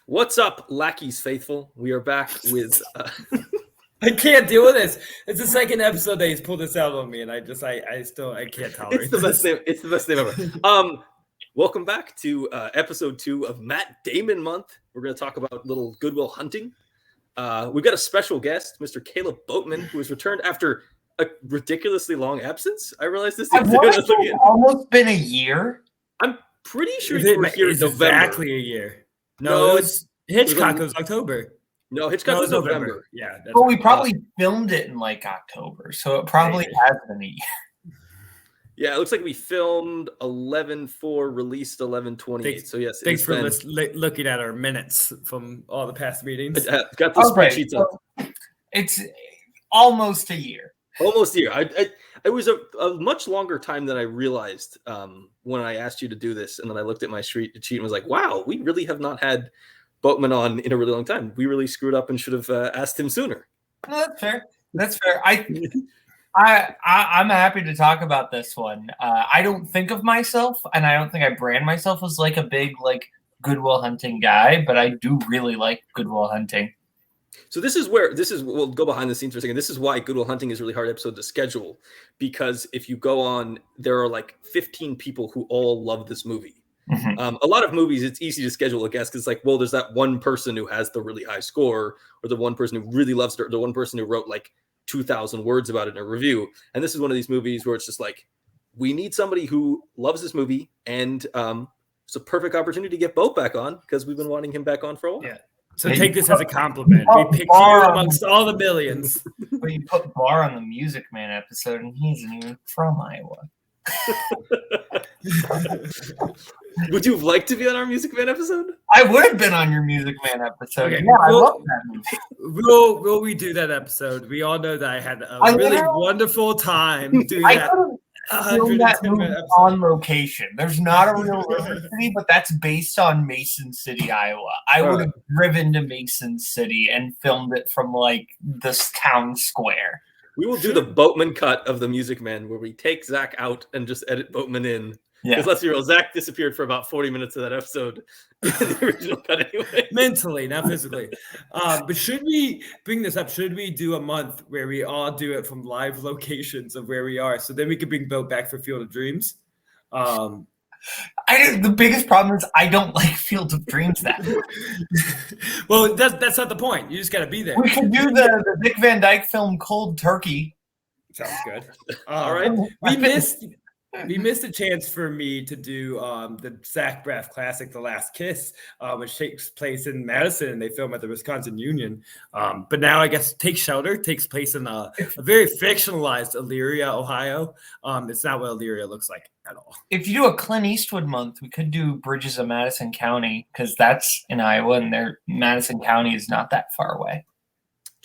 What's up, lackeys faithful? We are back with. I can't deal with this. It's the second episode that he's pulled this out on me, and I can't tolerate. It's the best name. It's the best name ever. Welcome back to episode 2 of Matt Damon Month. We're going to talk about little Goodwill hunting. We've got a special guest, Mr. Caleb Boatman, who has returned after a ridiculously long absence. I realized this. It's almost been a year. I'm pretty sure you were here in November. Exactly a year. No, it's Hitchcock. It was October. No, Hitchcock was November. Yeah. Well, we probably filmed it in like October, so it probably has been a year. Yeah, it looks like we filmed 11/4, released 11/28. So yes, thanks for looking at our minutes from all the past meetings. Got the spreadsheets up. It's almost a year. Almost a year. It was a much longer time than I realized when I asked you to do this, and then I looked at my sheet and was like, "Wow, we really have not had Boatman on in a really long time. We really screwed up and should have asked him sooner." No, that's fair. That's fair. I'm happy to talk about this one. I don't think of myself, and I don't think I brand myself as like a big Goodwill hunting guy, but I do really like Goodwill hunting. So we'll go behind the scenes for a second. This is why Goodwill hunting is a really hard episode to schedule, because if you go on, there are like 15 people who all love this movie. Mm-hmm. A lot of movies, it's easy to schedule a guest because there's that one person who has the really high score, or the one person who really loves it, or the one person who wrote like 2,000 words about it in a review. And this is one of these movies where it's just like, we need somebody who loves this movie, and it's a perfect opportunity to get Boat back on because we've been wanting him back on for a while. Yeah. So take this as a compliment. We picked you amongst all the millions. But you put Barr on the Music Man episode, and he isn't even from Iowa. Would you have liked to be on our Music Man episode? I would have been on your Music Man episode. Okay. Yeah, I love that movie. We'll redo that episode. We all know that I had a really wonderful time doing that. Filmed that movie on location. There's not a real River City, but that's based on Mason City, Iowa. I would have driven to Mason City and filmed it from this town square. We will do the Boatman cut of the Music Man, where we take Zack out and just edit Boatman in. Yeah. Because let's be real, Zack disappeared for about 40 minutes of that episode in the original cut anyway. Mentally, not physically. But should we bring this up? Should we do a month where we all do it from live locations of where we are? So then we could bring Boat back for Field of Dreams. The biggest problem is I don't like Field of Dreams that much. Well, that's not the point. You just got to be there. We could do the Dick Van Dyke film Cold Turkey. Sounds good. All right. We missed a chance for me to do the Zach Braff classic, The Last Kiss, which takes place in Madison, and they film at the Wisconsin Union. But now I guess Take Shelter takes place in a very fictionalized Elyria, Ohio. It's not what Elyria looks like at all. If you do a Clint Eastwood month, we could do Bridges of Madison County, because that's in Iowa, and Madison County is not that far away.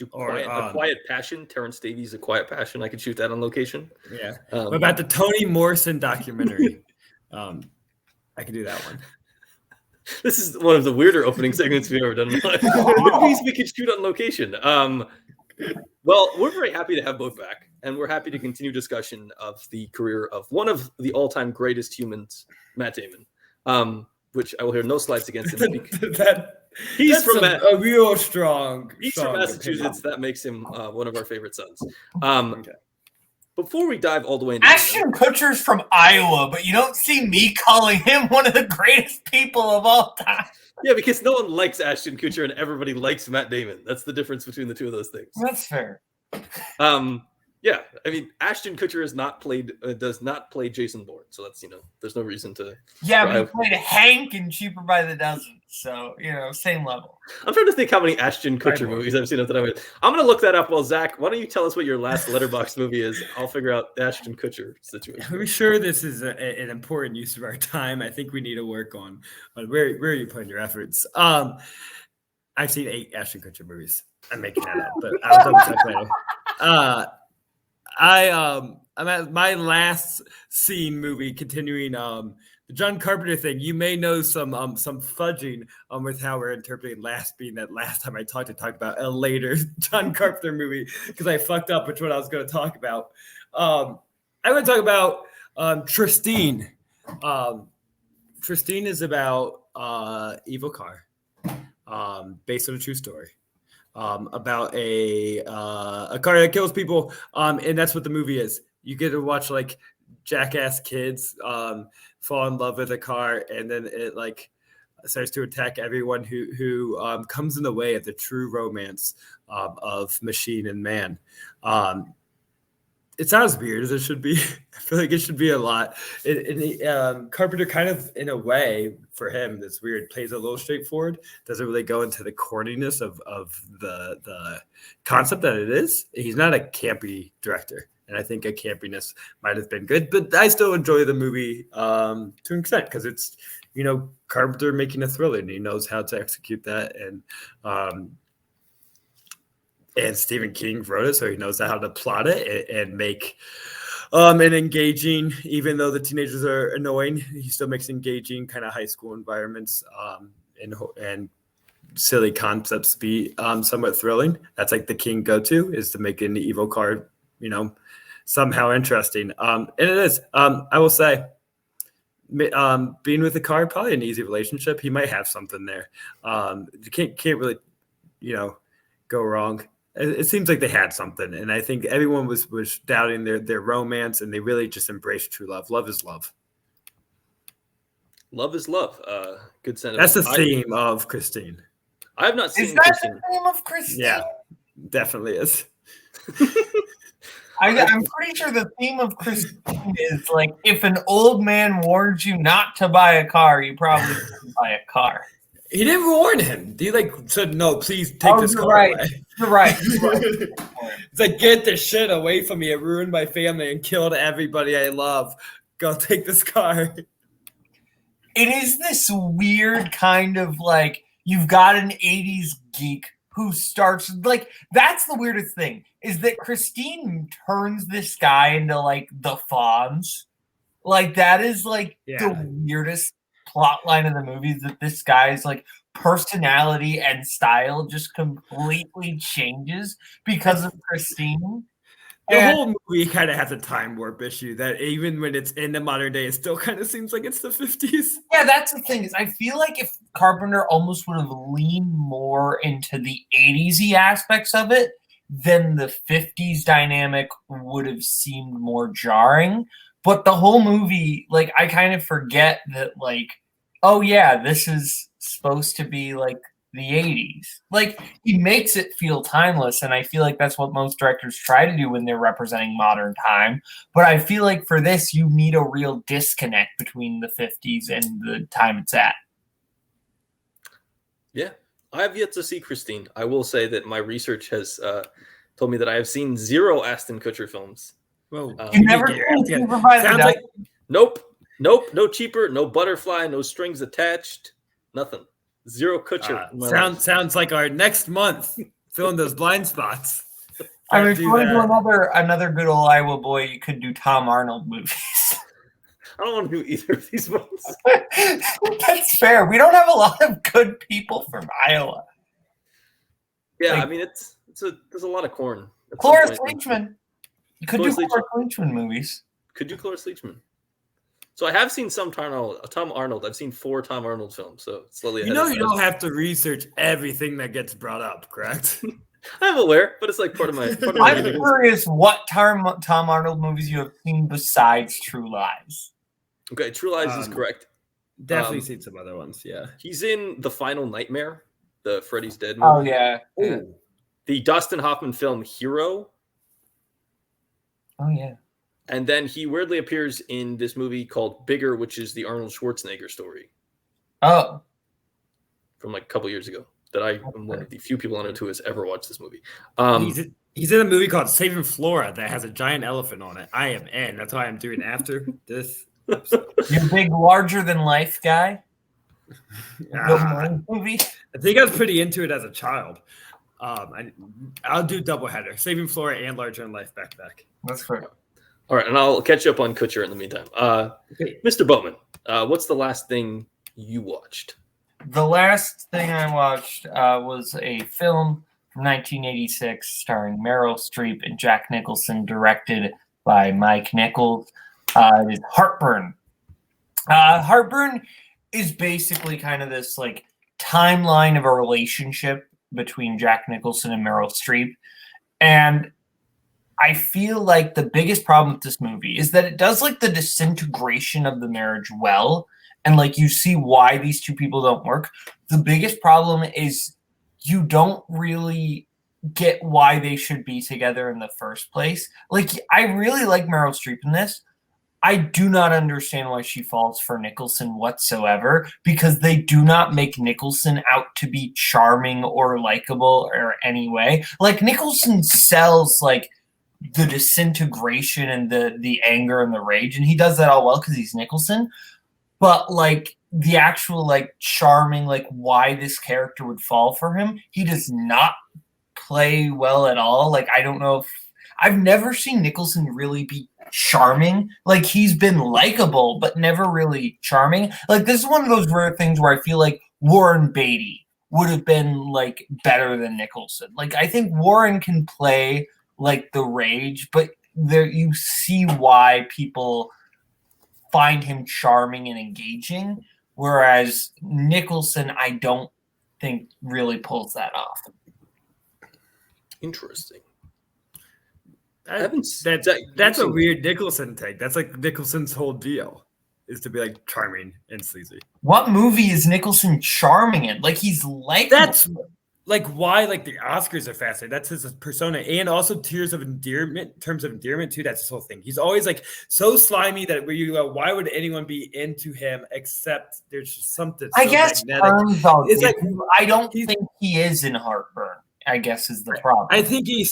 A Quiet Passion, Terrence Davies, A Quiet Passion. I could shoot that on location. Yeah. What about the Toni Morrison documentary? I could do that one. This is one of the weirder opening segments we've ever done. Movies we could shoot on location. Well, we're very happy to have Boat back, and we're happy to continue discussion of the career of one of the all-time greatest humans, Matt Damon. Which I will hear no slights against him. He's from a real strong. He's from Massachusetts. That makes him one of our favorite sons. Okay. Before we dive all the way into Ashton Kutcher's from Iowa, but you don't see me calling him one of the greatest people of all time. Yeah, because no one likes Ashton Kutcher and everybody likes Matt Damon. That's the difference between the two of those things. That's fair. Yeah, I mean, Ashton Kutcher does not play Jason Bourne, so that's there's no reason to. Yeah, but he played Hank in Cheaper by the Dozen, so same level. I'm trying to think how many Ashton Kutcher movies I've seen. I'm going to look that up. While Zach, why don't you tell us what your last Letterboxd movie is? I'll figure out the Ashton Kutcher situation. Are we sure this is an important use of our time? I think we need to work on where are you putting your efforts. I've seen 8 Ashton Kutcher movies. I'm making that up, but I'll double check later. I'm at my last scene movie, continuing the John Carpenter thing. You may know some fudging with how we're interpreting last, being that last time I talked about a later John Carpenter movie because I fucked up which one I was going to talk about. I'm going to talk about Tristine. Tristine is about Evil Car. based on a true story. About a car that kills people, and that's what the movie is. You get to watch like jackass kids fall in love with a car, and then it like starts to attack everyone who comes in the way of the true romance of machine and man. It's not as weird as it should be. I feel like it should be a lot. Carpenter kind of, in a way, for him, that's weird, plays a little straightforward. Doesn't really go into the corniness of the concept that it is. He's not a campy director. And I think a campiness might have been good. But I still enjoy the movie to an extent because it's, Carpenter making a thriller, and he knows how to execute that. And Stephen King wrote it, so he knows how to plot it and make an engaging, even though the teenagers are annoying, he still makes engaging kind of high school environments and silly concepts be somewhat thrilling. That's like the King go-to, is to make an evil card, somehow interesting. And it is. I will say, being with the card, probably an easy relationship. He might have something there. You can't really, go wrong. It seems like they had something, and I think everyone was doubting their romance, and they really just embraced true love. Love is love. Love is love. Good sentiment. That's the theme of Christine. I have not seen Is that Christine. the theme of Christine? Yeah, definitely is. I'm pretty sure the theme of Christine is like, if an old man warns you not to buy a car, you probably shouldn't buy a car. He didn't warn him. He said, "No, please take this car away." You're right. It's like, get this shit away from me. It ruined my family and killed everybody I love. Go take this car. It is this weird kind of like, you've got an 80s geek who starts like, that's the weirdest thing, is that Christine turns this guy into like the Fonz. Like, that is like the weirdest plot line of the movie, is that this guy's like personality and style just completely changes because of Christine. The whole movie kind of has a time warp issue that even when it's in the modern day, it still kind of seems like it's the 50s. Yeah, that's the thing, is I feel like if Carpenter almost would have leaned more into the 80s-y aspects of it, then the 50s dynamic would have seemed more jarring. But the whole movie, like, I kind of forget that, like, oh yeah, this is supposed to be like the 80s. Like, he makes it feel timeless, and I feel like that's what most directors try to do when they're representing modern time. But I feel like for this, you need a real disconnect between the 50s and the time it's at. Yeah, I have yet to see Christine. I will say that my research has told me that I have seen 0 Ashton Kutcher films. Well, you never sounds like nope, no cheaper, no butterfly, no strings attached, nothing. 0 Kutcher. Sounds like our next month filling those blind spots. I mean, if you want to do another good old Iowa boy, you could do Tom Arnold movies. I don't want to do either of these ones. That's fair. We don't have a lot of good people from Iowa. Yeah, like, I mean, there's a lot of corn. Cloris Leachman. You could do Cloris Leachman movies. Could do Cloris Leachman. So I have seen some Tom Arnold. I've seen 4 Tom Arnold films. So slowly. You don't have to research everything that gets brought up, correct? I'm aware, but it's like part of my. I'm curious what Tom Arnold movies you have seen besides True Lies. Okay, True Lies is correct. Definitely seen some other ones. Yeah, he's in The Final Nightmare, the Freddy's Dead movie. Oh yeah. The Dustin Hoffman film Hero. Oh yeah. And then he weirdly appears in this movie called Bigger, which is the Arnold Schwarzenegger story. Oh. From like a couple years ago. That I am one of the few people on it who has ever watched this movie. He's in a movie called Saving Flora that has a giant elephant on it. I am in. That's why I'm doing after this episode. You big larger than life guy? Movie? I think I was pretty into it as a child. I'll do doubleheader. Saving Flora and Larger Than Life back to back. That's fair. All right, and I'll catch you up on Kutcher in the meantime. Okay. Mr. Boatman, what's the last thing you watched? The last thing I watched was a film from 1986 starring Meryl Streep and Jack Nicholson, directed by Mike Nichols. It is Heartburn. Heartburn is basically kind of this like timeline of a relationship between Jack Nicholson and Meryl Streep. And I feel like the biggest problem with this movie is that it does like the disintegration of the marriage well. And like you see why these two people don't work. The biggest problem is you don't really get why they should be together in the first place. Like, I really like Meryl Streep in this. I do not understand why she falls for Nicholson whatsoever, because they do not make Nicholson out to be charming or likable or any way. Like, Nicholson sells like the disintegration and the anger and the rage, and he does that all well because he's Nicholson. But like the actual like charming, like why this character would fall for him, he does not play well at all. Like, I don't know if I've never seen Nicholson really be charming. Like, he's been likable, but never really charming. Like, this is one of those rare things where I feel like Warren Beatty would have been like better than Nicholson. Like, I think Warren can play like the rage, but there you see why people find him charming and engaging, whereas Nicholson, I don't think really pulls that off. Interesting. That's a weird Nicholson take. That's like Nicholson's whole deal, is to be like charming and sleazy. What movie is Nicholson charming in? Like, he's like that's like why like the Oscars are fascinating. That's his persona, and also terms of endearment too. That's his whole thing. He's always like so slimy that where you go, why would anyone be into him except there's just something. I guess it's like I don't think he is in Heartburn. I guess is the problem. I think he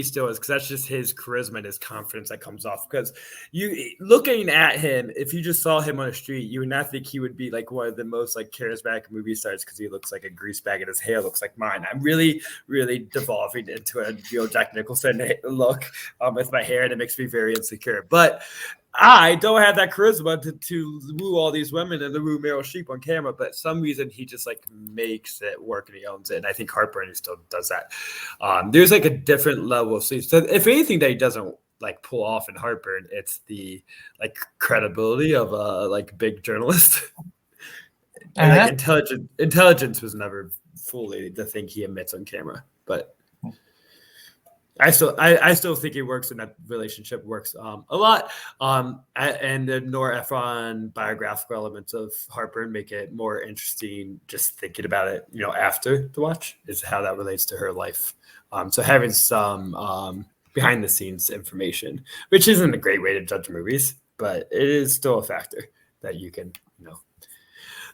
still is, because that's just his charisma and his confidence that comes off. Because you looking at him, if you just saw him on the street, you would not think he would be like one of the most like charismatic movie stars, because he looks like a grease bag and his hair looks like mine. I'm really, really devolving into a real Jack Nicholson look with my hair, and it makes me very insecure. But I don't have that charisma to woo all these women and to woo Meryl Streep on camera, but some reason he just like makes it work and he owns it. And I think Heartburn still does that. There's like a different level of sleep. So if anything that he doesn't like pull off in Heartburn, it's the like credibility of a like big journalist. And like intelligence was never fully the thing he admits on camera, but I still think it works, and that relationship works a lot. And the Nora Ephron biographical elements of Heartburn make it more interesting just thinking about it, after the watch, is how that relates to her life. So having some behind the scenes information, which isn't a great way to judge movies, but it is still a factor that you can,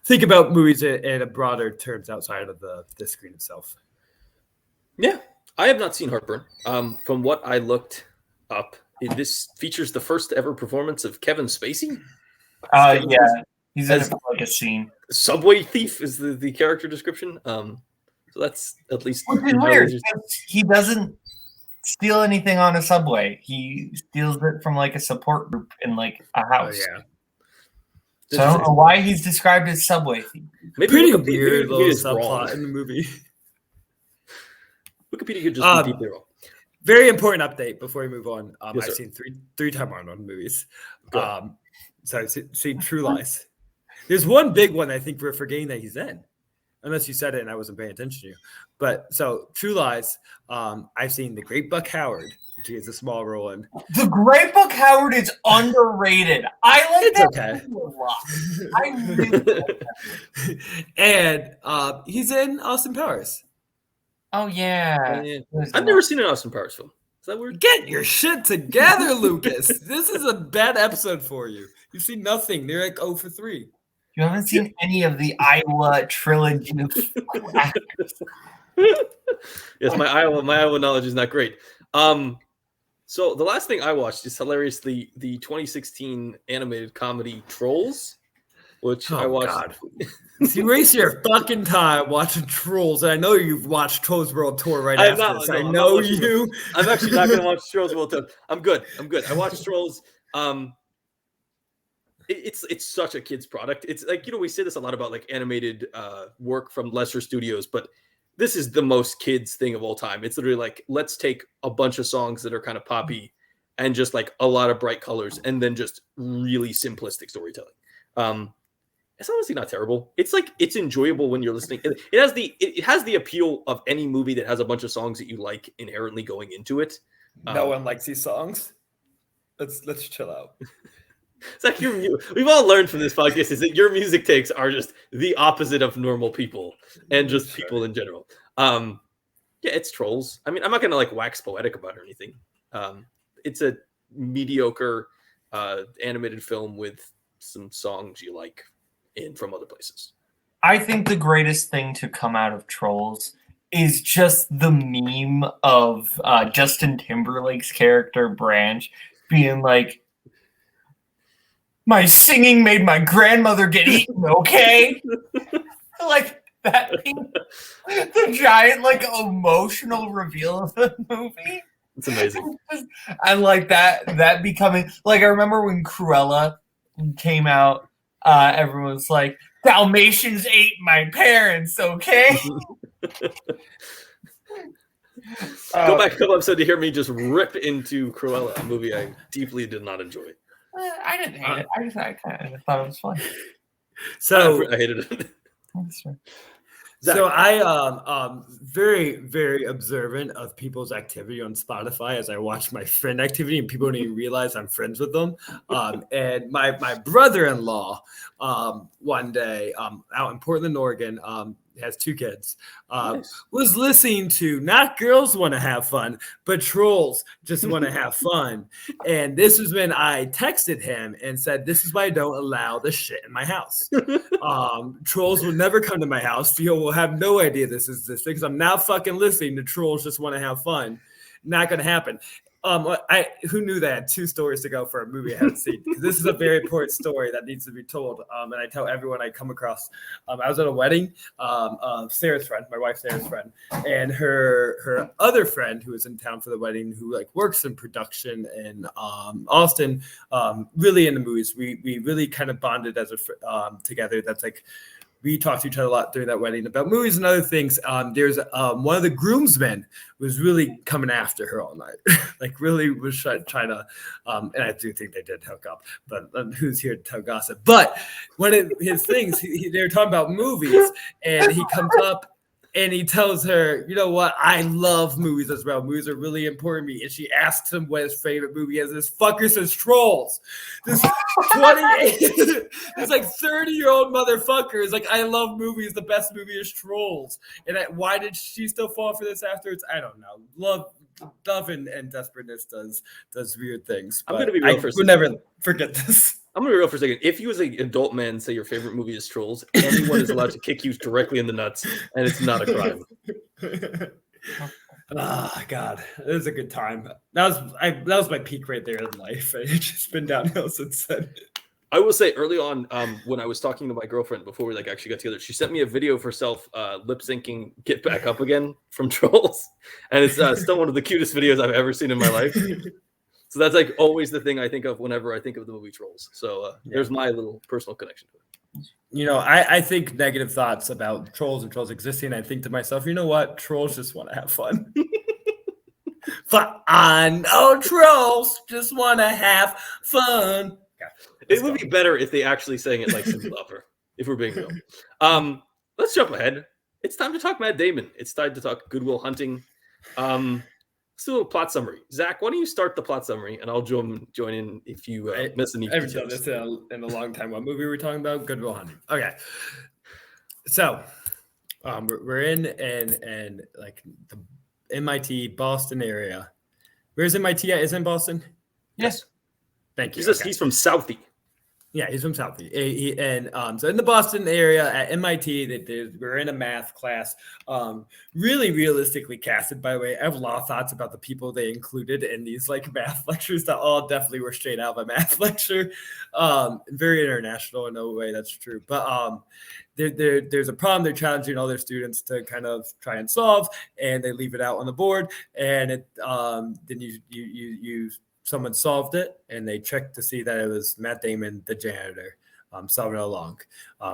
think about movies in a broader terms outside of the screen itself. Yeah. I have not seen Heartburn. From what I looked up, this features the first ever performance of Kevin Spacey. Yeah, he's in like a scene. Subway thief is the character description. So that's at least weird. He doesn't steal anything on a subway. He steals it from like a support group in like a house. Oh, yeah. So I don't know why he's described as subway thief. Maybe pretty weird little subplot in the movie. Wikipedia could just be deeply wrong. Very important update before we move on. Yes, I've seen three Time Arnold movies. So I've seen True Lies. There's one big one I think we're forgetting that he's in, unless you said it and I wasn't paying attention to you. But so True Lies, I've seen The Great Buck Howard, which he has a small role in. The Great Buck Howard is underrated. I like that movie a lot. I really like that. And he's in Austin Powers. Oh, yeah. I've never seen an Austin Powers film. Is that weird? Get your shit together, Lucas. This is a bad episode for you. You've seen nothing. They're like 0 for 3. You haven't seen any of the Iowa trilogy. Yes, my Iowa knowledge is not great. So the last thing I watched is hilariously the 2016 animated comedy Trolls, which I watched. God. You waste your fucking time watching Trolls, and I know you've watched Trolls World Tour right after this. I know you. I'm actually not going to watch Trolls World Tour. I'm good. I watched Trolls. It's such a kid's product. It's like, we say this a lot about like animated work from lesser studios, but this is the most kids thing of all time. It's literally like, let's take a bunch of songs that are kind of poppy and just like a lot of bright colors and then just really simplistic storytelling. And it's honestly not terrible. It's like it's enjoyable when you're listening. It has the appeal of any movie that has a bunch of songs that you like inherently going into it. No one likes these songs. Let's chill out. It's like we've all learned from this podcast is that your music takes are just the opposite of normal people and just people in general. Yeah, it's Trolls. I mean, I'm not gonna like wax poetic about it or anything. It's a mediocre animated film with some songs you like in from other places. I think the greatest thing to come out of Trolls is just the meme of Justin Timberlake's character Branch being like, my singing made my grandmother get eaten, okay? Like that being the giant like emotional reveal of the movie. It's amazing. And like that becoming like I remember when Cruella came out, everyone's like, Dalmatians ate my parents, okay? Go back a couple episodes to hear me just rip into Cruella, a movie I deeply did not enjoy. I didn't hate it. I kind of thought it was fun. So I hated it. So I very, very observant of people's activity on Spotify as I watch my friend activity, and people don't even realize I'm friends with them. And my brother-in-law one day out in Portland, Oregon, has 2 kids, nice. Was listening to not Girls Want to Have Fun, but Trolls Just Want to Have Fun. And this was when I texted him and said, this is why I don't allow this shit in my house. Trolls will never come to my house. Theo will have no idea this is this because I'm now fucking listening to Trolls Just Want to Have Fun. Not going to happen. Who knew that I had 2 stories to go for a movie I hadn't seen? This is a very important story that needs to be told. And I tell everyone I come across. I was at a wedding of Sarah's friend, my wife Sarah's friend, and her other friend who was in town for the wedding, who like works in production in Austin, really into movies. We really kind of bonded as together. That's like. We talked to each other a lot during that wedding about movies and other things. There's one of the groomsmen was really coming after her all night, like really was trying to, and I do think they did hook up, but who's here to tell gossip? But one of his things, they were talking about movies, and he comes up and he tells her, you know what? I love movies as well. Movies are really important to me. And she asks him what his favorite movie is. This fucker says Trolls. This 28, this like 30-year-old motherfucker is like, I love movies. The best movie is Trolls. And why did she still fall for this afterwards? I don't know. Love and desperateness does weird things. I'm going to be real for a second. We'll never forget this. I'm going to be real for a second. If you as an adult man say your favorite movie is Trolls, anyone is allowed to kick you directly in the nuts, and it's not a crime. God, it was a good time. That was my peak right there in life. It's just been downhill since then. I will say early on, when I was talking to my girlfriend before we actually got together, she sent me a video of herself lip syncing "Get Back Up Again" from Trolls, and it's still one of the cutest videos I've ever seen in my life. So that's like always the thing I think of whenever I think of the movie Trolls. So there's my little personal connection to it. You know, I think negative thoughts about Trolls and Trolls existing. I think to myself, you know what? Trolls just want to have fun. Trolls just want to have fun. It would be better if they actually sang it like Cyndi Lauper, if we're being real. Let's jump ahead. It's time to talk Matt Damon. It's time to talk Goodwill Hunting. Let's do a little plot summary. Zach, why don't you start the plot summary, and I'll join in if you miss any details. I haven't done this in a long time. What movie were we talking about? Goodwill Hunting. Okay. So we're in like the MIT, Boston area. Where's MIT at? Is it in Boston? Yes. Thank you. He's from Southie. Yeah, he's from Southie. So in the Boston area at MIT, we're in a math class. Really realistically casted, by the way. I have a lot of thoughts about the people they included in these like math lectures that all definitely were straight out of a math lecture. Very international in a way, that's true. But there's a problem they're challenging all their students to kind of try and solve, and they leave it out on the board. And then someone solved it, and they checked to see that it was Matt Damon, the janitor, solving it along.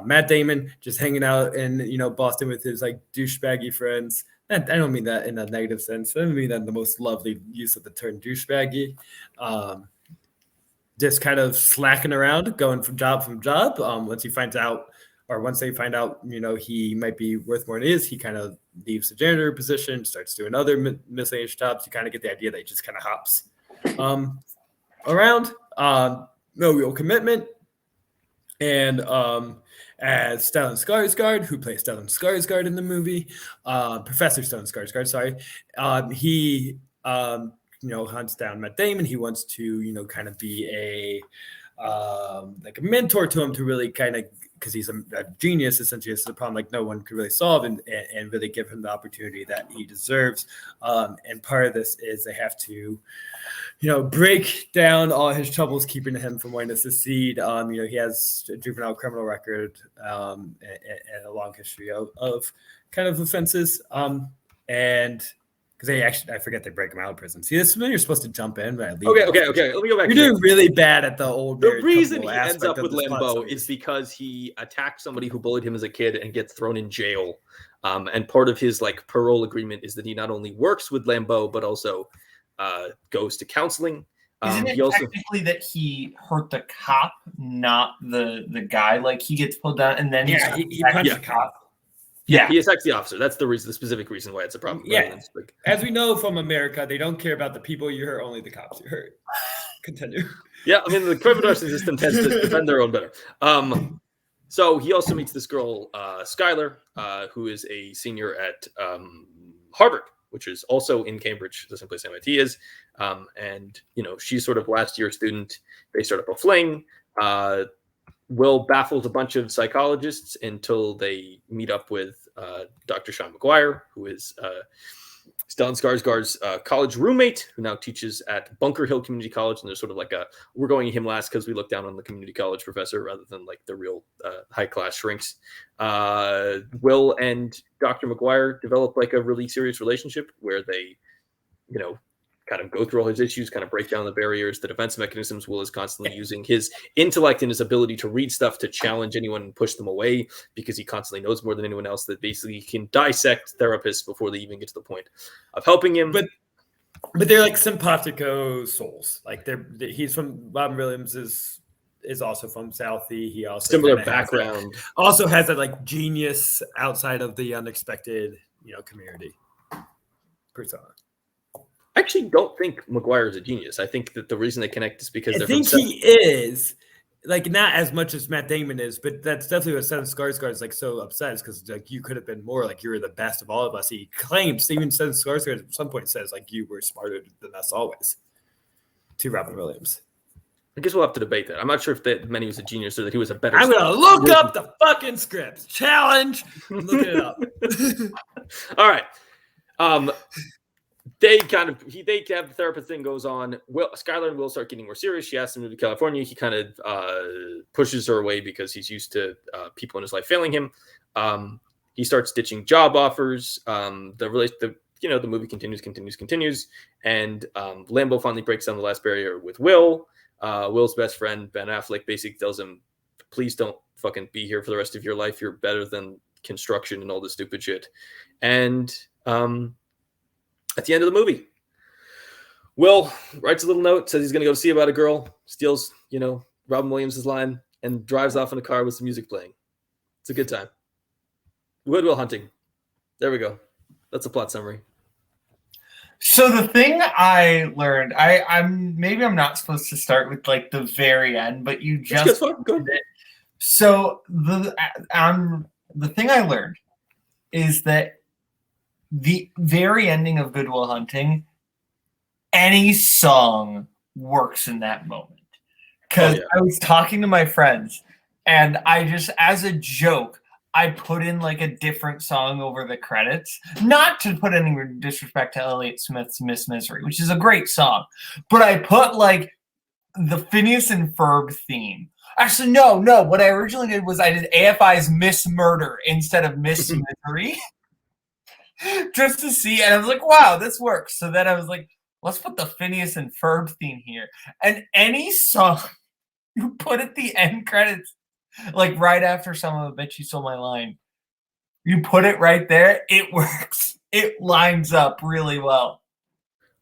Matt Damon just hanging out in Boston with his like douchebaggy friends. And I don't mean that in a negative sense. I don't mean that in the most lovely use of the term douchebaggy. Just kind of slacking around, going from job. Once he finds out or once they find out, he might be worth more than he is, he kind of leaves the janitor position, starts doing other miscellaneous jobs. You kind of get the idea that he just kind of hops around. No real commitment. And as Stellan Skarsgård, who plays Stellan Skarsgård in the movie, Professor Stellan Skarsgård, sorry, he hunts down Matt Damon. He wants to kind of be a mentor to him, to really kind of, because he's a genius, essentially. It's a problem like no one could really solve, and really give him the opportunity that he deserves. And part of this is they have to break down all his troubles keeping him from wanting to succeed. He has a juvenile criminal record, and a long history of kind of offenses. And because I forget they break him out of prison. See, this is when you're supposed to jump in. But okay. Let me go back. You're doing really bad at the old. The reason he ends up with Lambeau is because he attacked somebody who bullied him as a kid and gets thrown in jail. And part of his parole agreement is that he not only works with Lambeau but also goes to counseling. Isn't it technically that he hurt the cop, not the guy? Like, he gets pulled down and then he punched the cop. Yeah, he attacks the officer. That's the specific reason why it's a problem. Yeah, as we know from America, they don't care about the people you hurt, only the cops you hurt. Continue. Yeah, I mean, the criminal justice system tends to defend their own better. So he also meets this girl, Skylar, who is a senior at Harvard, which is also in Cambridge, the same place MIT is. And, she's sort of last year student. They start up a fling. Will baffles a bunch of psychologists until they meet up with Dr. Sean Mcguire, who is Stellan Skarsgård's college roommate, who now teaches at Bunker Hill Community College. And there's sort of we're going him last because we look down on the community college professor rather than the real high-class shrinks. Will and Dr. Mcguire develop a really serious relationship where they, kind of go through all his issues, kind of break down the barriers, the defense mechanisms. Will is constantly using his intellect and his ability to read stuff to challenge anyone and push them away, because he constantly knows more than anyone else, that basically can dissect therapists before they even get to the point of helping him. But they're simpatico souls. He's from Robin Williams is also from Southie. He also similar background. Also has that genius outside of the unexpected, community persona. I actually don't think Mcguire is a genius. I think that the reason they connect is because I think he is, not as much as Matt Damon is, but that's definitely what Stellan Skarsgård is so upset, is because you could have been more, you were the best of all of us. He claims, even Stellan Skarsgård at some point says you were smarter than us always, to Robin Williams. I guess we'll have to debate that. I'm not sure if that meant he was a genius or that he was a better. I'm gonna look up the fucking script. Challenge. I'm looking it up. All right. They have the therapist thing goes on. Skylar and Will start getting more serious. She asks him to move to California. He kind of pushes her away because he's used to people in his life failing him. He starts ditching job offers. The movie continues, and Lambeau finally breaks down the last barrier with Will. Will's best friend Ben Affleck basically tells him, "Please don't fucking be here for the rest of your life. You're better than construction and all this stupid shit." And at the end of the movie, Will writes a little note, says he's going to go see about a girl, steals, Robin Williams' line, and drives off in a car with some music playing. It's a good time. Goodwill hunting. There we go. That's a plot summary. So the thing I learned, I'm not supposed to start with the very end, but you just did it. So the thing I learned is that the very ending of Goodwill Hunting, any song works in that moment. Because I was talking to my friends, and I just, as a joke, I put in a different song over the credits. Not to put any disrespect to Elliott Smith's Miss Misery, which is a great song, but I put the Phineas and Ferb theme. Actually, no. What I originally did was I did AFI's Miss Murder instead of Miss Misery. Just to see, and I was like, wow, this works. So then I was like, let's put the Phineas and Ferb theme here. And any song you put at the end credits, right after Some of the Bitch You Stole My Line, you put it right there, it works. It lines up really well.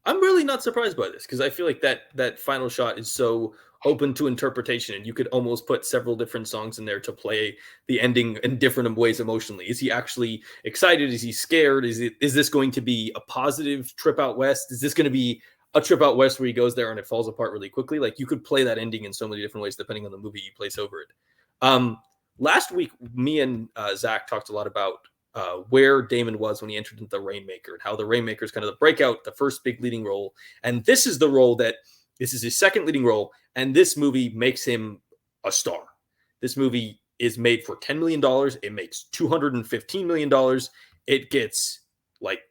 I'm really not surprised by this, because I feel like that final shot is so open to interpretation, and you could almost put several different songs in there to play the ending in different ways emotionally. Is he actually excited? Is he scared? Is this going to be a positive trip out west? Is this going to be a trip out west where he goes there and it falls apart really quickly? Like, you could play that ending in so many different ways depending on the movie you place over it. Last week, me and Zach talked a lot about where Damon was when he entered into the Rainmaker, and how the Rainmaker is kind of the breakout, the first big leading role. And this is the role this is his second leading role, and this movie makes him a star. This movie is made for $10 million. It makes $215 million. It gets like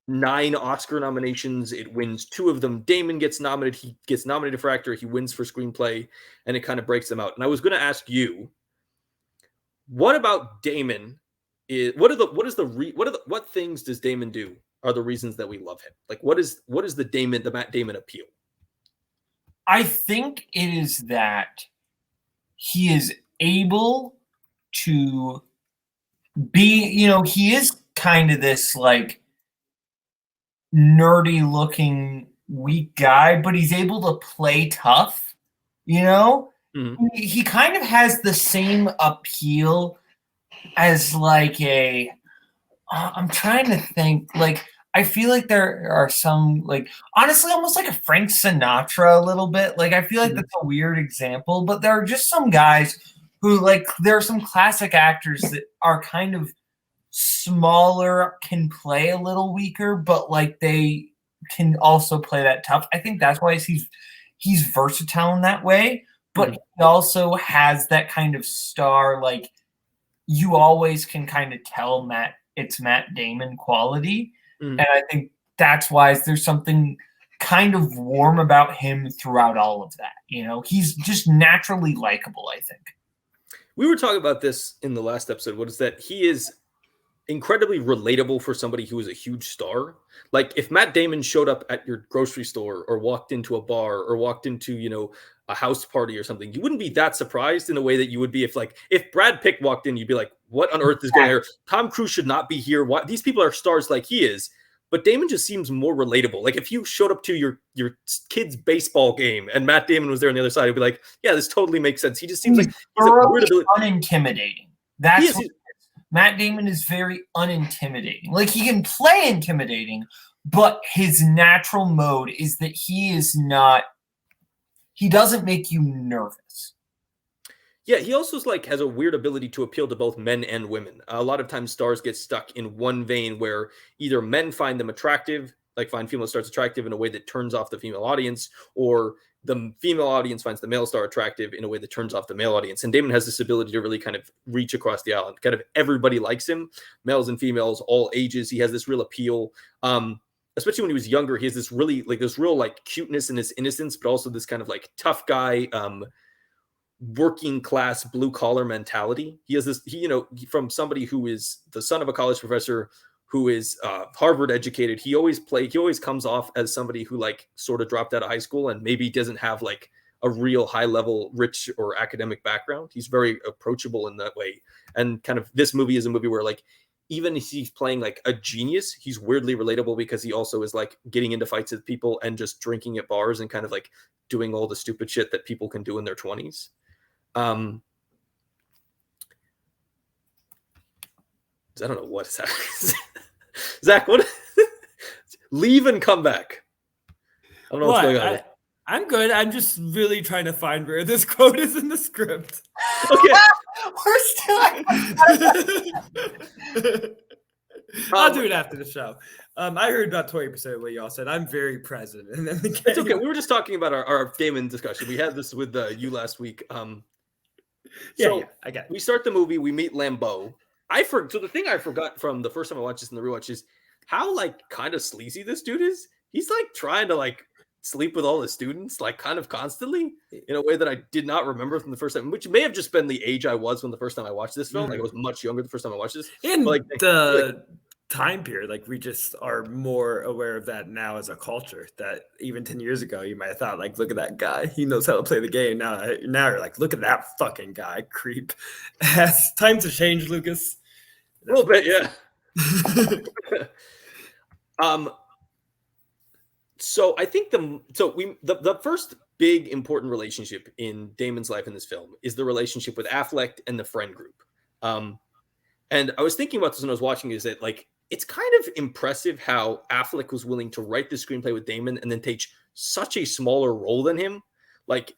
9 Oscar nominations. It wins 2 of them. Damon gets nominated. He gets nominated for actor. He wins for screenplay, and it kind of breaks them out. And I was going to ask you, what about Damon? What things does Damon do are the reasons that we love him? Like, what is the Matt Damon appeal? I think it is that he is able to be, he is kind of this like nerdy looking weak guy, but he's able to play tough, Mm-hmm. He kind of has the same appeal as like I'm trying to think, like, I feel like there are some, like, honestly, almost like a Frank Sinatra a little bit. Like, I feel like that's a weird example, but there are just some guys who, like, there are some classic actors that are kind of smaller, can play a little weaker, but, like, they can also play that tough. I think that's why he's versatile in that way, but he also has that kind of star, like, you always can kind of tell it's Matt Damon quality. And I think that's why there's something kind of warm about him throughout all of that. He's just naturally likable, I think. We were talking about this in the last episode. What is that? He is incredibly relatable for somebody who is a huge star. Like, if Matt Damon showed up at your grocery store or walked into a bar or walked into, a house party or something, you wouldn't be that surprised in the way that you would be if Brad Pitt walked in, you'd be like, what on earth is going on here? Tom Cruise should not be here. Why? These people are stars like he is. But Damon just seems more relatable. Like, if you showed up to your kid's baseball game and Matt Damon was there on the other side, it'd be like, yeah, this totally makes sense. He just seems like he's unintimidating. That's Matt Damon is very unintimidating. Like, he can play intimidating, but his natural mode is that he doesn't make you nervous. Yeah, he also has a weird ability to appeal to both men and women. A lot of times stars get stuck in one vein where either men find them attractive, like find female stars attractive in a way that turns off the female audience, or the female audience finds the male star attractive in a way that turns off the male audience. And Damon has this ability to really kind of reach across the aisle. Kind of everybody likes him, males and females, all ages. He has this real appeal. Especially when he was younger, he has this really this real cuteness and his innocence, but also this kind of tough guy, working class blue collar mentality. He has this, from somebody who is the son of a college professor who is Harvard educated. He always comes off as somebody who sort of dropped out of high school and maybe doesn't have a real high level, rich or academic background. He's very approachable in that way. And kind of this movie is a movie where even if he's playing a genius, he's weirdly relatable because he also is getting into fights with people and just drinking at bars and kind of doing all the stupid shit that people can do in their 20s. I don't know what is happening. Zach, what? Leave and come back. I don't know what's going on. I'm good. I'm just really trying to find where this quote is in the script. Okay. We're still. I'll do it after the show. I heard about 20% of what y'all said. I'm very present. And then it's okay. We were just talking about our Damon discussion. We had this with you last week. Yeah, I got it. We start the movie. We meet Lambeau. So the thing I forgot from the first time I watched this in the rewatch is how kind of sleazy this dude is. He's trying to sleep with all the students kind of constantly in a way that I did not remember from the first time, which may have just been the age I was when the first time I watched this film. I was much younger the first time I watched this. And the time period, we just are more aware of that now as a culture, that even 10 years ago you might have thought look at that guy, he knows how to play the game. Now you're look at that fucking guy, creep. Times have changed, Lucas. A little bit, yeah. So I think the first big important relationship in Damon's life in this film is the relationship with Affleck and the friend group. And I was thinking about this when I was watching, is that like, it's kind of impressive how Affleck was willing to write the screenplay with Damon and then take such a smaller role than him. Like,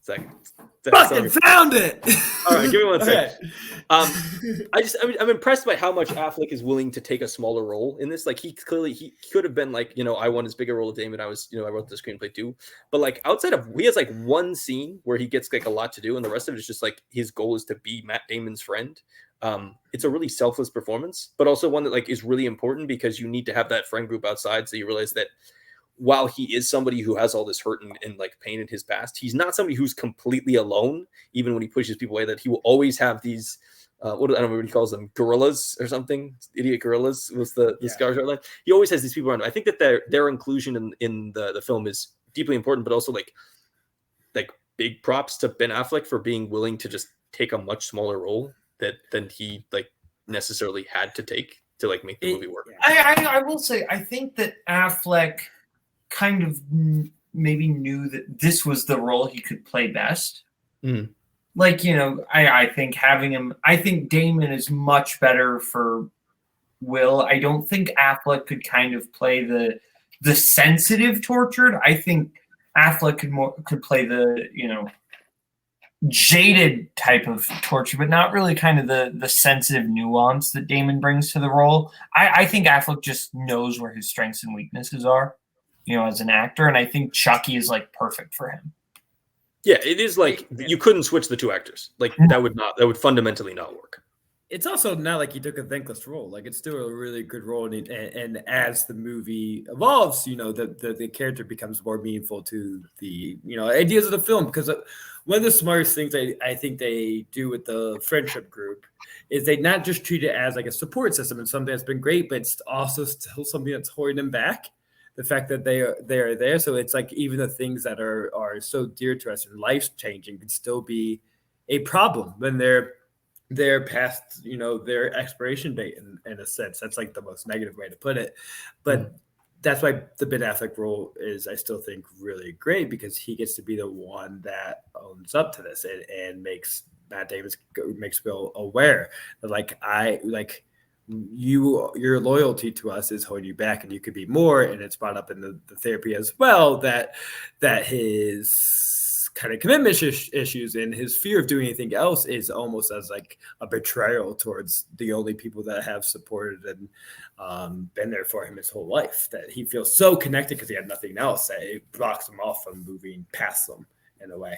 fucking found it. All right, give me one second. I'm impressed by how much Affleck is willing to take a smaller role in this. Like, he could have been like, I want as big a role as Damon. I wrote the screenplay too. But like, outside of, he has like one scene where he gets like a lot to do, and the rest of it is just like his goal is to be Matt Damon's friend. It's a really selfless performance, but also one that like is really important because you need to have that friend group outside. So you realize that while he is somebody who has all this hurt and like pain in his past, he's not somebody who's completely alone. Even when he pushes people away, that he will always have these, I don't know what he calls them, gorillas or something. Idiot gorillas was the Skarsgård line. He always has these people around him. I think that their inclusion in the film is deeply important, but also like big props to Ben Affleck for being willing to just take a much smaller role than he like necessarily had to take to like make the movie work. I will say, I think that Affleck kind of maybe knew that this was the role he could play best. Mm. Like, I think having him, I think Damon is much better for Will. I don't think Affleck could kind of play the sensitive tortured. I think Affleck could play the, jaded type of torture, but not really kind of the sensitive nuance that Damon brings to the role. I think Affleck just knows where his strengths and weaknesses are, as an actor. And I think Chucky is like perfect for him. Yeah, it is like you couldn't switch the two actors. Like that would fundamentally not work. It's also not like he took a thankless role. Like, it's still a really good role, and as the movie evolves, the character becomes more meaningful to the ideas of the film. Because one of the smartest things I think they do with the friendship group is they not just treat it as like a support system and something that's been great, but it's also still something that's holding them back. The fact that they are there, so it's like even the things that are so dear to us and life changing can still be a problem when they're past their expiration date in a sense. That's like the most negative way to put it, but that's why the Ben Affleck role is, I still think, really great, because he gets to be the one that owns up to this and makes Matt Damon, makes Will aware that your loyalty to us is holding you back, and you could be more. And it's brought up in the therapy as well that his kind of commitment issues and his fear of doing anything else is almost as like a betrayal towards the only people that have supported and been there for him his whole life, that he feels so connected because he had nothing else that it blocks him off from moving past them in a way.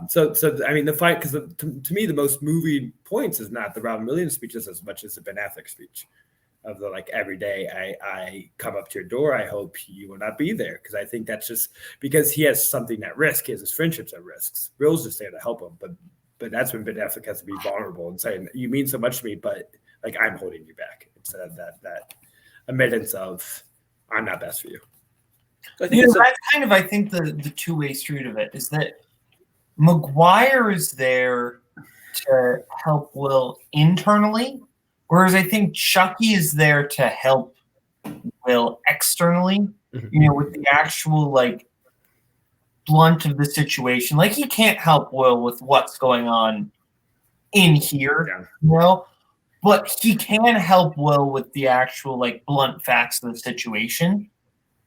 So I mean, the fight, because to me the most moving points is not the Robin Williams speeches as much as the Ben Affleck speech of the like, every day I come up to your door, I hope you will not be there, because I think that's just because he has something at risk. He has his friendships at risks. Will's just there to help him, but that's when Ben Affleck has to be vulnerable and saying, you mean so much to me, but like, I'm holding you back, instead of that admittance of, I'm not best for you. I think that's kind of, I think the two-way street of it is that Mcguire is there to help Will internally, whereas I think Chucky is there to help Will externally, with the actual like blunt of the situation. Like, he can't help Will with what's going on in here, but he can help Will with the actual like blunt facts of the situation.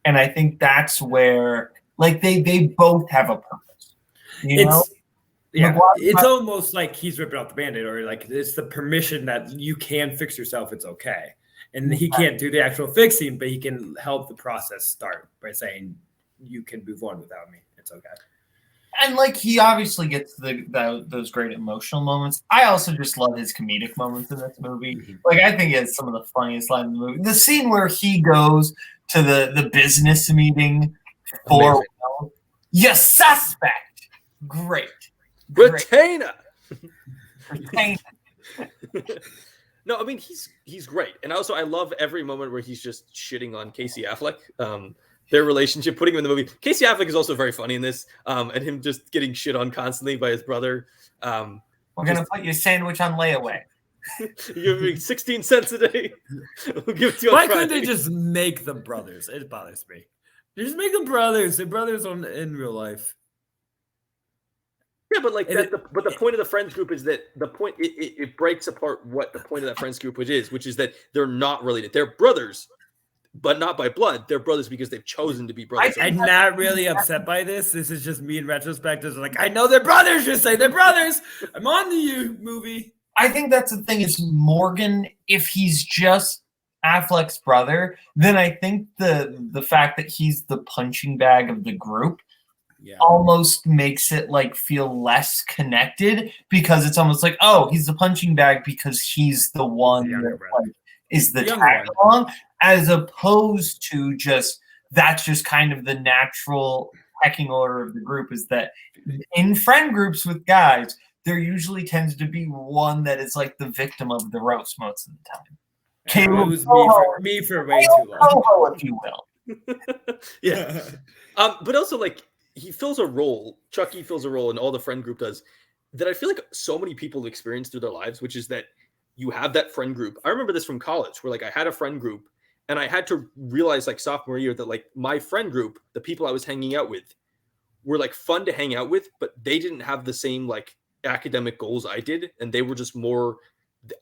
And I think that's where like they both have a purpose. It's almost like he's ripping off the Band-Aid, or like it's the permission that you can fix yourself, it's okay. And he can't do the actual fixing, but he can help the process start by saying, you can move on without me, it's okay. And like, he obviously gets those great emotional moments. I also just love his comedic moments in this movie. Like, I think he has some of the funniest lines in the movie. The scene where he goes to the business meeting for Will, you suspect. Great. Retainer. No, I mean, he's great. And also, I love every moment where he's just shitting on Casey Affleck. Their relationship, putting him in the movie. Casey Affleck is also very funny in this, and him just getting shit on constantly by his brother. We're going to put your sandwich on layaway. You give me 16 cents a day. We'll give it to you on Why Friday. couldn't they just make them brothers? It bothers me. Just make them brothers. They're brothers in real life. Yeah, but like but the point of the friends group is that it breaks apart what the point of that friends group which is that they're not related. They're brothers, but not by blood. They're brothers because they've chosen to be brothers. I'm not really upset by this. This is just me in retrospect. It's like, I know they're brothers. Just say they're brothers. I'm on to you, movie. I think that's the thing is Morgan, if he's just Affleck's brother, then I think the fact that he's the punching bag of the group almost makes it like feel less connected, because it's almost like, oh, he's the punching bag because he's the one that like, is the tag along, as opposed to that's just kind of the natural pecking order of the group. Is that in friend groups with guys, there usually tends to be one that is like the victim of the roast most of the time. Caleb was me for way too long, if you will. Yeah, but also like he fills a role. Chucky fills a role, and all the friend group does that. I feel like so many people experience through their lives, which is that you have that friend group. I remember this from college, where like I had a friend group, and I had to realize like sophomore year that like my friend group, the people I was hanging out with, were like fun to hang out with, but they didn't have the same like academic goals I did, and they were just more.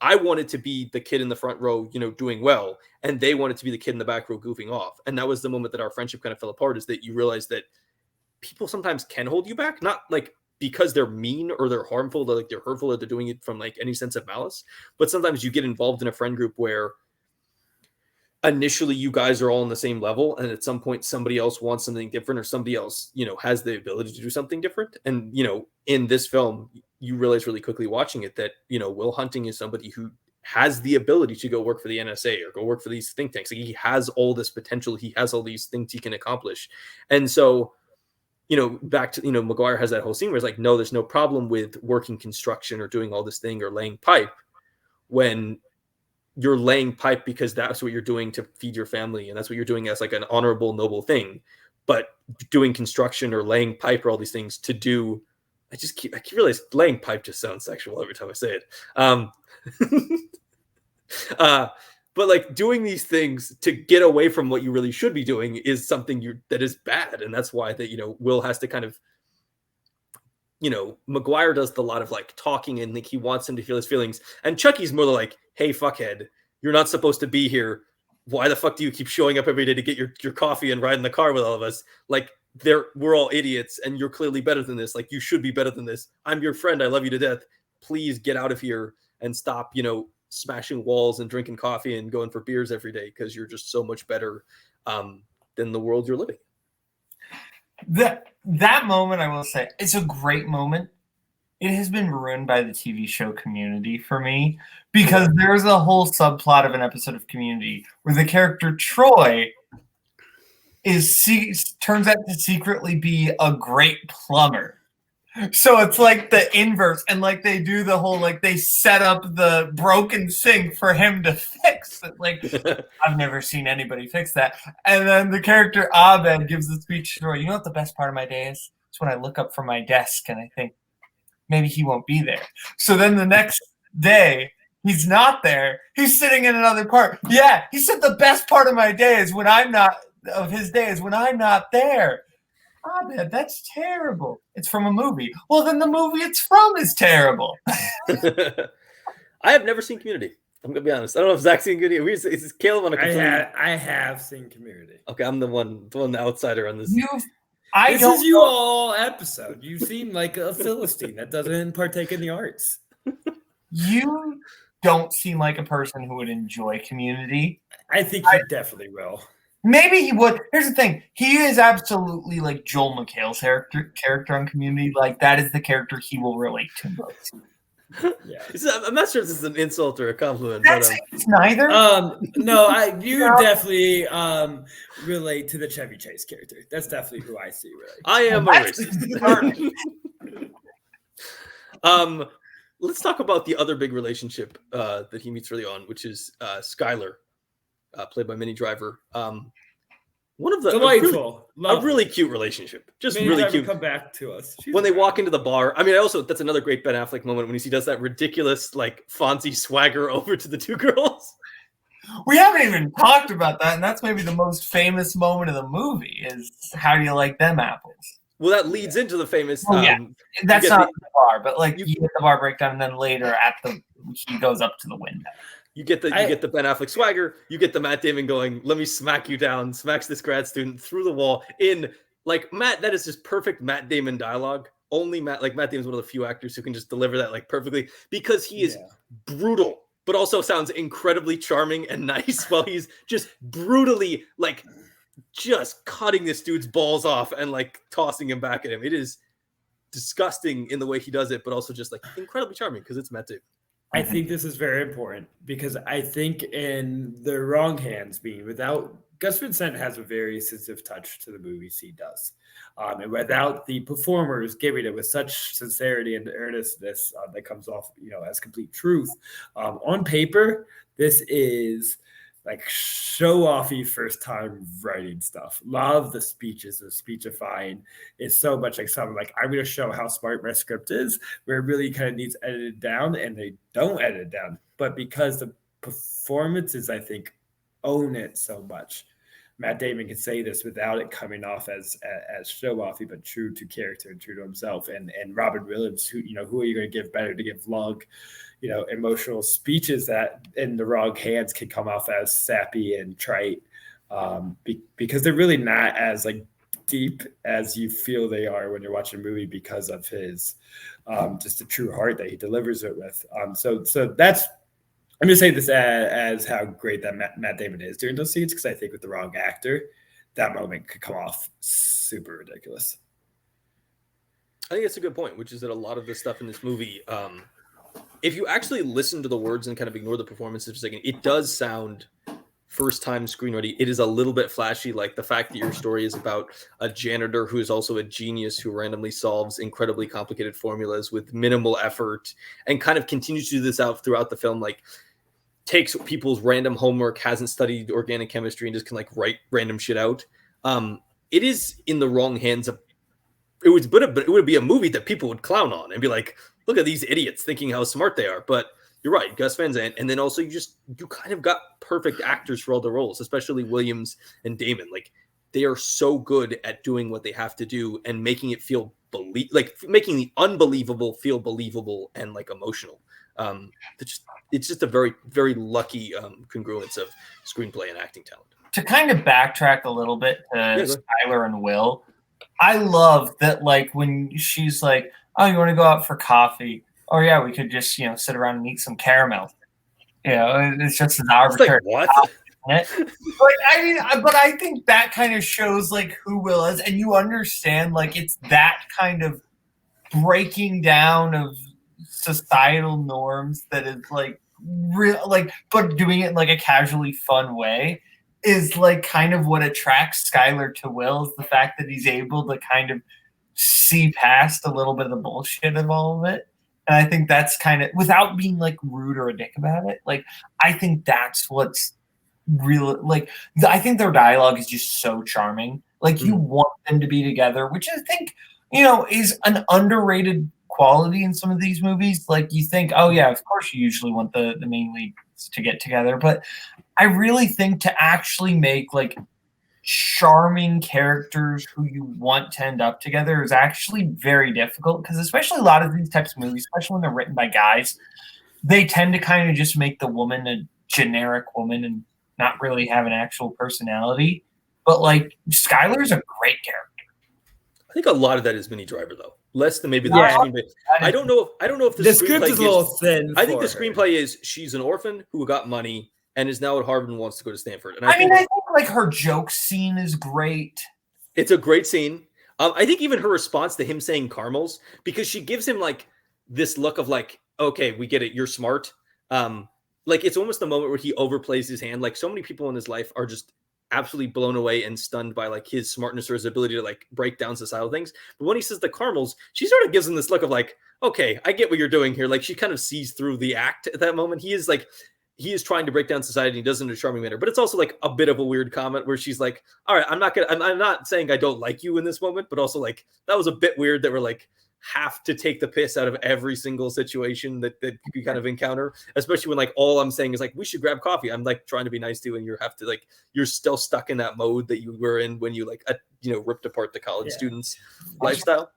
I wanted to be the kid in the front row, doing well, and they wanted to be the kid in the back row goofing off. And that was the moment that our friendship kind of fell apart, is that you realize that people sometimes can hold you back, not like because they're mean or they're harmful, they're hurtful, or they're doing it from like any sense of malice. But sometimes you get involved in a friend group where initially you guys are all on the same level, and at some point somebody else wants something different, or somebody else, has the ability to do something different. And, in this film, you realize really quickly watching it that, Will Hunting is somebody who has the ability to go work for the NSA or go work for these think tanks. Like, he has all this potential. He has all these things he can accomplish. And so, back to, Mcguire has that whole scene where it's like, no, there's no problem with working construction or doing all this thing or laying pipe, when you're laying pipe because that's what you're doing to feed your family, and that's what you're doing as like an honorable, noble thing. But doing construction or laying pipe or all these things to do, I keep realizing laying pipe just sounds sexual every time I say it. But like doing these things to get away from what you really should be doing is something that is bad. And that's why that, Will has to kind of, Mcguire does a lot of like talking, and like he wants him to feel his feelings. And Chucky's more like, hey, fuckhead, you're not supposed to be here. Why the fuck do you keep showing up every day to get your coffee and ride in the car with all of us? Like, we're all idiots, and you're clearly better than this. Like, you should be better than this. I'm your friend. I love you to death. Please get out of here and stop, smashing walls and drinking coffee and going for beers every day, because you're just so much better than the world you're living. That moment, I will say, it's a great moment. It has been ruined by the TV show Community for me, because there's a whole subplot of an episode of Community where the character Troy turns out to secretly be a great plumber. So it's like the inverse, and like they do the whole, like they set up the broken sink for him to fix it. Like, I've never seen anybody fix that. And then the character Abed gives the speech to Troy. You know what the best part of my day is? It's when I look up from my desk and I think, maybe he won't be there. So then the next day, he's not there. He's sitting in another part. Yeah, he said the best part of my day is when I'm not there. Oh, man, that's terrible. It's from a movie. Well, then the movie it's from is terrible. I have never seen Community. I'm going to be honest. I don't know if Zach's seen Community. Is Caleb on a completely... I have seen Community. Okay, I'm the outsider on this. This is you all episode. You seem like a Philistine that doesn't partake in the arts. You don't seem like a person who would enjoy Community. I think he definitely will. Maybe he would. Here's the thing. He is absolutely like Joel McHale's character on Community. Like, that is the character he will relate to most. Yeah. I'm not sure if this is an insult or a compliment. It's neither. No, you definitely relate to the Chevy Chase character. That's definitely who I see. Really, I am a racist. Let's talk about the other big relationship that he meets early on, which is Skylar, played by Minnie Driver. One of the delightful, a really cute relationship, just Minnie really Driver cute. Come back to us When they walk into the bar. I mean, that's another great Ben Affleck moment when he does that ridiculous like Fonzie swagger over to the two girls. We haven't even talked about that, and that's maybe the most famous moment of the movie is how do you like them apples? Well, that leads into the famous. That's not the bar, but like you get the bar breakdown, and then later he goes up to the window. You get the Ben Affleck swagger. You get the Matt Damon going, "Let me smack you down." Smacks this grad student through the wall in like Matt. That is just perfect Matt Damon dialogue. Only Matt Damon's one of the few actors who can just deliver that like perfectly because he is brutal, but also sounds incredibly charming and nice while he's just brutally like just cutting this dude's balls off and like tossing him back at him. It is disgusting in the way he does it, but also just like incredibly charming because it's Matt Damon. I think this is very important because I think in the wrong hands being without Gus Van Sant has a very sensitive touch to the movies he does. And without the performers giving it with such sincerity and earnestness that comes off, as complete truth. On paper, this is like show-offy first time writing stuff. Love the speeches, the speechifying is so much like something like I'm going to show how smart my script is, where it really kind of needs edited down, and they don't edit it down. But because the performances, I think, own it so much. Matt Damon can say this without it coming off as show-offy, but true to character and true to himself. And Robin Williams, who are you going to give better to give long, emotional speeches that in the wrong hands can come off as sappy and trite because they're really not as like deep as you feel they are when you're watching a movie because of his just the true heart that he delivers it with. So that's. I'm going to say this as how great that Matt Damon is during those scenes because I think with the wrong actor, that moment could come off super ridiculous. I think that's a good point, which is that a lot of the stuff in this movie, if you actually listen to the words and kind of ignore the performances for a second, it does sound first-time screenwriting. It is a little bit flashy, like the fact that your story is about a janitor who is also a genius who randomly solves incredibly complicated formulas with minimal effort and kind of continues to do this out throughout the film, like takes people's random homework, hasn't studied organic chemistry, and just can like write random shit out. It is in the wrong hands of. It would be a movie that people would clown on and be like, "Look at these idiots thinking how smart they are." But you're right, Gus Van Sant, and then also you kind of got perfect actors for all the roles, especially Williams and Damon. Like they are so good at doing what they have to do and making it feel making the unbelievable feel believable and like emotional. It's just a very, very lucky congruence of screenplay and acting talent. To kind of backtrack a little bit to Skylar and Will, I love that like when she's like, "Oh, you want to go out for coffee? Oh yeah, we could just sit around and eat some caramel." It's just an arbitrary. Like, what? But I think that kind of shows like who Will is, and you understand like it's that kind of breaking down of societal norms that is like real, like, but doing it in like a casually fun way is like kind of what attracts Skylar to Will is the fact that he's able to kind of see past a little bit of the bullshit of all of it. And I think that's kind of without being like rude or a dick about it. Like, I think that's what's real. Like, I think their dialogue is just so charming. Like, you want them to be together, which I think, is an underrated quality in some of these movies. Like, you think, oh yeah, of course you usually want the main leads to get together. But I really think to actually make like charming characters who you want to end up together is actually very difficult because especially a lot of these types of movies, especially when they're written by guys, they tend to kind of just make the woman a generic woman and not really have an actual personality. But like Skylar's a great character. I think a lot of that is Minnie Driver though. Less than maybe the screenplay. I don't know if the script is a little thin. I think the screenplay is she's an orphan who got money and is now at Harvard and wants to go to Stanford. And I think like her joke scene is great. It's a great scene. I think even her response to him saying caramels, because she gives him like this look of like, okay, we get it, you're smart. Like it's almost the moment where he overplays his hand. Like so many people in his life are just absolutely blown away and stunned by like his smartness or his ability to like break down societal things. But when he says the caramels, she sort of gives him this look of like, okay, I get what you're doing here. Like she kind of sees through the act at that moment. He is trying to break down society. And he does it in a charming manner, but it's also like a bit of a weird comment where she's like, all right, I'm not saying I don't like you in this moment, but also like, that was a bit weird that we're like, have to take the piss out of every single situation that you kind of encounter, especially when like all I'm saying is like we should grab coffee. I'm like trying to be nice to you, and you have to like you're still stuck in that mode that you were in when you like ripped apart the college students' lifestyle.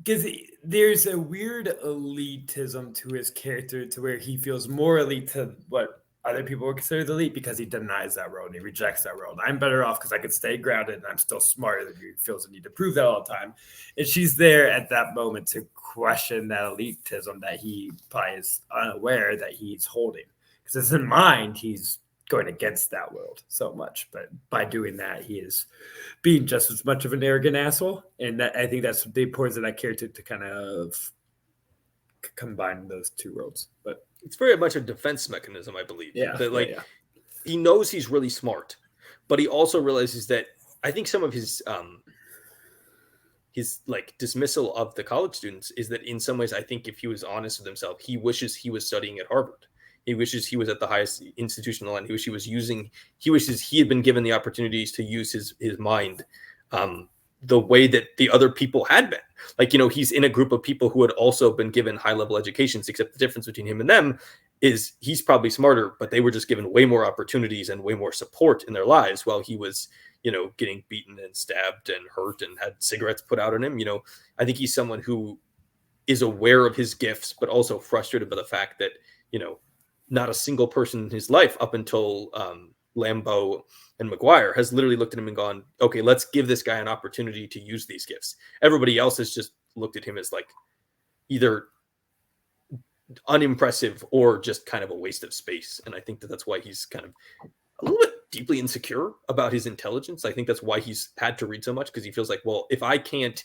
Because there's a weird elitism to his character, to where he feels more elite to what other people would consider the elite, because he denies that role and he rejects that role. And I'm better off because I could stay grounded and I'm still smarter than you. He feels the need to prove that all the time. And she's there at that moment to question that elitism that he probably is unaware that he's holding. Because in mind, he's going against that world so much. But by doing that, he is being just as much of an arrogant asshole. And I think that's the importance of that character, to kind of combine those two worlds. But it's very much a defense mechanism, I believe. Yeah. That he knows he's really smart, but he also realizes that I think some of his like dismissal of the college students is that in some ways, I think if he was honest with himself, he wishes he was studying at Harvard. He wishes he was at the highest institution in the land. He wishes he had been given the opportunities to use his mind the way that the other people had been. Like, he's in a group of people who had also been given high-level educations, except the difference between him and them is he's probably smarter, but they were just given way more opportunities and way more support in their lives while he was, getting beaten and stabbed and hurt and had cigarettes put out on him. I think he's someone who is aware of his gifts, but also frustrated by the fact that, not a single person in his life up until Lambeau and Mcguire has literally looked at him and gone, okay, let's give this guy an opportunity to use these gifts. Everybody else has just looked at him as like either unimpressive or just kind of a waste of space. And I think that's why he's kind of a little bit deeply insecure about his intelligence. I think that's why he's had to read so much, because he feels like, well, if I can't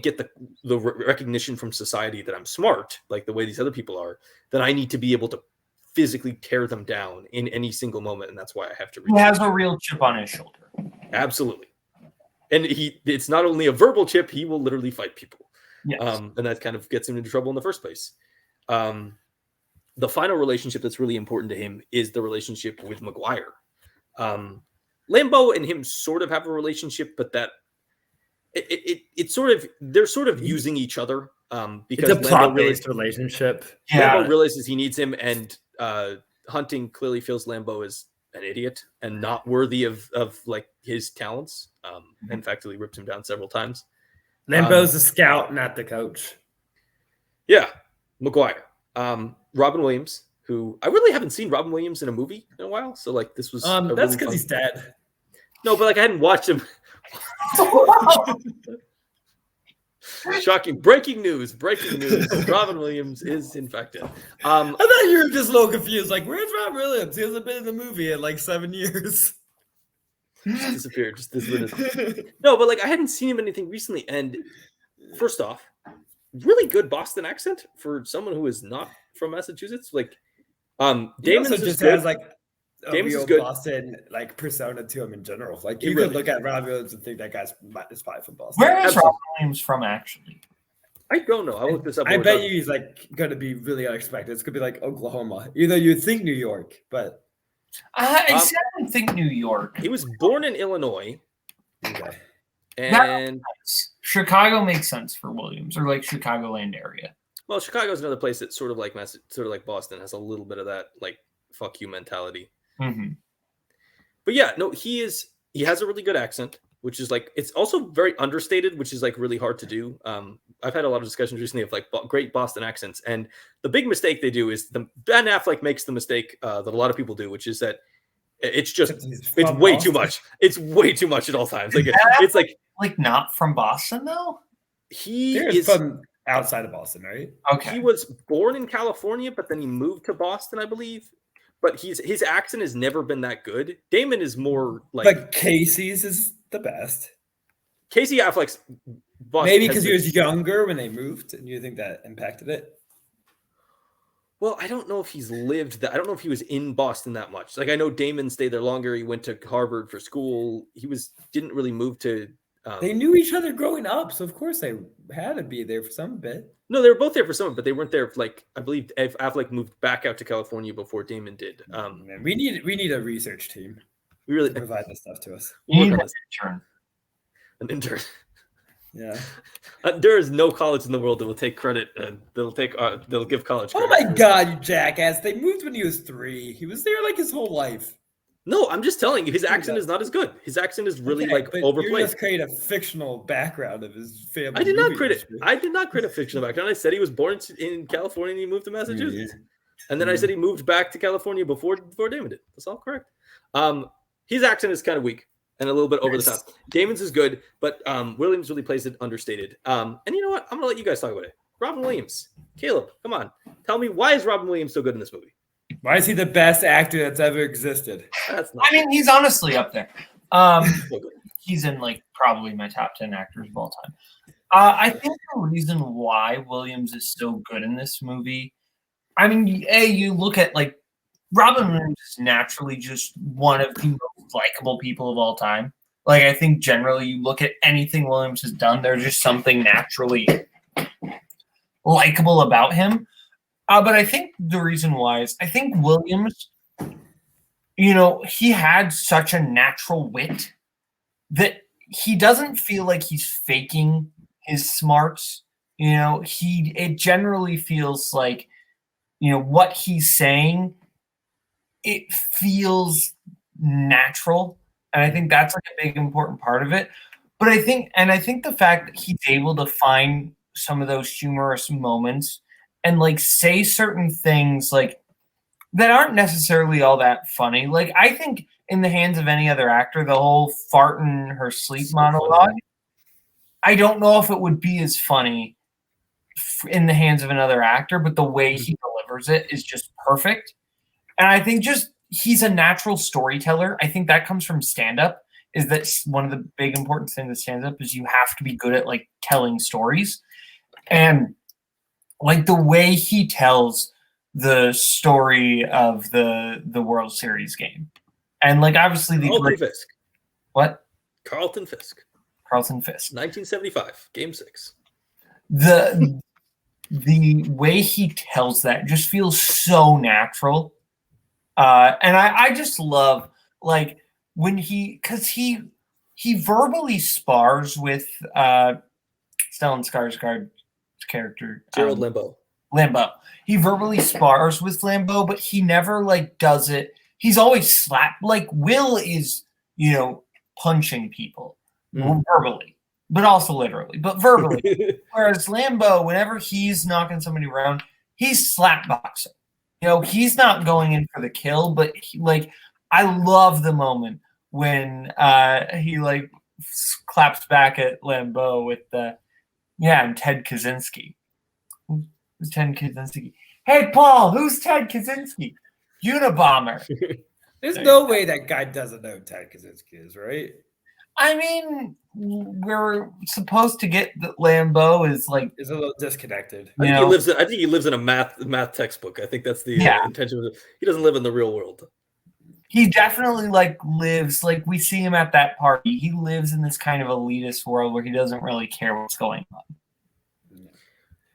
get the recognition from society that I'm smart, like the way these other people are, then I need to be able to physically tear them down in any single moment, and that's why I have to read. He has a real chip on his shoulder. Absolutely. And it's not only a verbal chip, he will literally fight people. Yes. And that kind of gets him into trouble in the first place. The final relationship that's really important to him is the relationship with Mcguire. Lambeau and him sort of have a relationship, but that it's sort of, they're sort of using each other. Because it's a plot-based relationship. Lambeau realizes he needs him, and Hunting clearly feels Lambeau is an idiot and not worthy of like his talents. In fact, he rips him down several times. Lambeau's the scout, not the coach. Yeah, Mcguire. Robin Williams, who I really haven't seen Robin Williams in a movie in a while, so like this was that's because he's dead. No, but like I hadn't watched him. Shocking. Breaking news. Robin Williams is infected. I thought you were just a little confused. Like, where's Robin Williams? He hasn't been in the movie in like 7 years. Just disappeared. No, but like I hadn't seen him in anything recently. And first off, really good Boston accent for someone who is not from Massachusetts. Like, Damon's just has like a Damon's real is good. Boston like persona to him in general. Like you really could look at Robin Williams and think that guy's is probably from Boston. Where is Robin Williams from, actually? I don't know. I'll look this up. I bet you he's like going to be really unexpected. It's going to be like Oklahoma. Either you'd think New York, but I sadly think New York. He was born in Illinois. Okay. And Chicago makes sense for Williams, or like Chicagoland area. Well, Chicago's another place that sort of like Boston has a little bit of that like fuck you mentality. Mm-hmm. But yeah, no, he has a really good accent, which is like, it's also very understated, which is like really hard to do. I've had a lot of discussions recently of like great Boston accents, and the big mistake they do is Ben Affleck makes the mistake that a lot of people do, which is that it's way too much. It's way too much at all times. Like it's like not from Boston though. He is from outside of Boston, right? Okay. He was born in California, but then he moved to Boston, I believe. But his accent has never been that good. Damon is more like. But Casey's is the best. Casey Affleck's Boston. Maybe because he was younger when they moved, and you think that impacted it. Well, I don't know if he's lived that. I don't know if he was in Boston that much. Like I know Damon stayed there longer. He went to Harvard for school. Didn't really move to. They knew each other growing up, so of course they had to be there for some bit. No, they were both there for some, but they weren't there. Like I believe Affleck moved back out to California before Damon did. Man, we need a research team. We really provide this stuff to us. You need an intern. An intern. Yeah. There is no college in the world that will take credit and they'll give college credit. Oh my God, you jackass! They moved when he was 3. He was there like his whole life. No, I'm just telling you, his accent is not as good. His accent is really overplayed. You just create a fictional background of his family. I did not create a fictional background. I said he was born in California and he moved to Massachusetts. And then I said he moved back to California before Damon did. That's all correct. His accent is kind of weak and a little bit over the top. Damon's is good, but Williams really plays it understated. And you know what? I'm going to let you guys talk about it. Robin Williams. Caleb, come on. Tell me, why is Robin Williams so good in this movie? Why is he the best actor that's ever existed? He's honestly up there. He's in probably my top 10 actors of all time. I think the reason why Williams is so good in this movie, you look at Robin Williams is naturally just one of the most likable people of all time. I think generally you look at anything Williams has done, there's just something naturally likable about him. But I think the reason why is I think Williams, he had such a natural wit that he doesn't feel like he's faking his smarts. It generally feels like, what he's saying, it feels natural. And I think that's a big important part of it. But I think the fact that he's able to find some of those humorous moments and say certain things that aren't necessarily all that funny. I think in the hands of any other actor, the whole fart in her sleep monologue, I don't know if it would be as funny in the hands of another actor, but the way he delivers it is just perfect. And I think he's a natural storyteller. I think that comes from stand-up, is that one of the big important things with stand-up is you have to be good at telling stories. And the way he tells the story of the World Series game. And obviously Carlton Fisk. What? Carlton Fisk. 1975. Game 6. The way he tells that just feels so natural. And I just love when he verbally spars with Stellan Skarsgård's character, Gerald Lambeau. He verbally spars with Lambeau, but he never does it. He's always slapped. Will is, punching people verbally, but also literally, but verbally. Whereas Lambeau, whenever he's knocking somebody around, he's slap boxing. He's not going in for the kill, but I love the moment when he claps back at Lambeau with and Ted Kaczynski. Who's Ted Kaczynski? Hey, Paul, who's Ted Kaczynski? Unabomber. There's no way that guy doesn't know who Ted Kaczynski is, right? We're supposed to get that Lambeau is is a little disconnected. I think he lives in a math textbook. I think that's the intention of it. He doesn't live in the real world. He definitely lives we see him at that party. He lives in this kind of elitist world where he doesn't really care what's going on.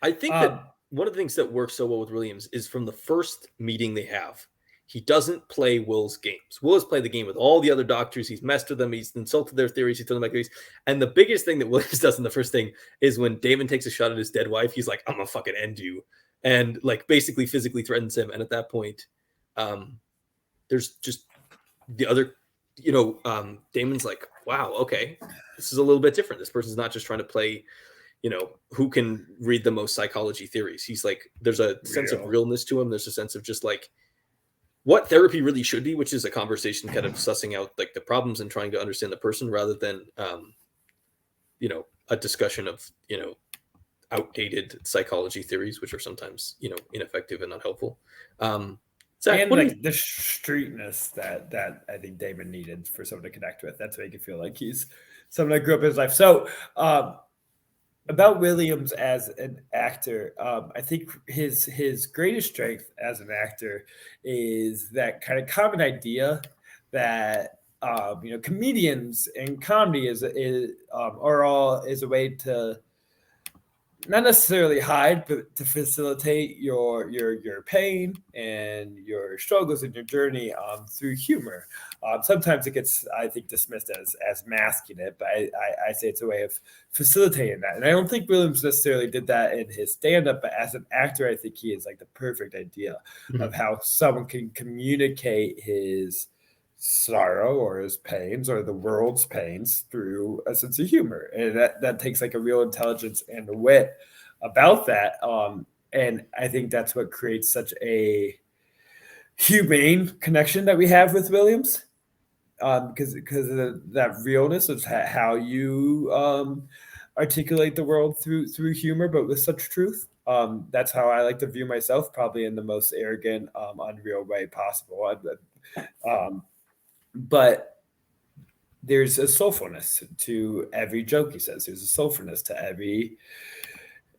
I think that one of the things that works so well with Williams is from the first meeting they have, he doesn't play Will's games. Will has played the game with all the other doctors. He's messed with them. He's insulted their theories. He's told them about theories. And the biggest thing that Williams does in the first thing is when Damon takes a shot at his dead wife, he's like, I'm going to fucking end you. And basically physically threatens him. And at that point, there's just the other, Damon's like, wow, okay, this is a little bit different. This person's not just trying to play, who can read the most psychology theories. He's there's a sense of realness to him. There's a sense of just what therapy really should be, which is a conversation kind of sussing out the problems and trying to understand the person rather than, a discussion of, outdated psychology theories, which are sometimes, ineffective and unhelpful. Zack, and the streetness that I think Damon needed for someone to connect with. That's make it feel like he's someone that grew up in his life. So about Williams as an actor, I think his greatest strength as an actor is that kind of common idea that comedians and comedy is a way to not necessarily hide, but to facilitate your pain and your struggles and your journey through humor. Sometimes it gets, I think, dismissed as masking it, but I say it's a way of facilitating that. And I don't think Williams necessarily did that in his stand-up, but as an actor, I think he is like the perfect idea of how someone can communicate his sorrow or his pains or the world's pains through a sense of humor, and that takes like a real intelligence and a wit about that, and I think that's what creates such a humane connection that we have with Williams, because of that realness of how you articulate the world through humor, but with such truth. That's how I like to view myself, probably in the most arrogant, unreal way possible. But there's a soulfulness to every joke he says. There's a soulfulness to every,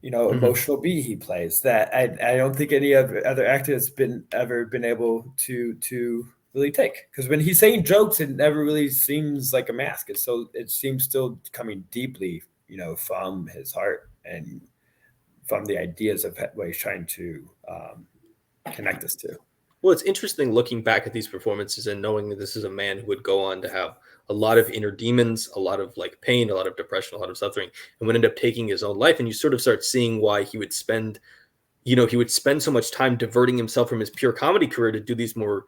emotional beat he plays that I don't think any other actor has ever been able to really take. Because when he's saying jokes, it never really seems like a mask. It seems still coming deeply, from his heart and from the ideas of what he's trying to connect us to. Well, it's interesting looking back at these performances and knowing that this is a man who would go on to have a lot of inner demons, a lot of like pain, a lot of depression, a lot of suffering, and would end up taking his own life. And you sort of start seeing why he would spend so much time diverting himself from his pure comedy career to do these more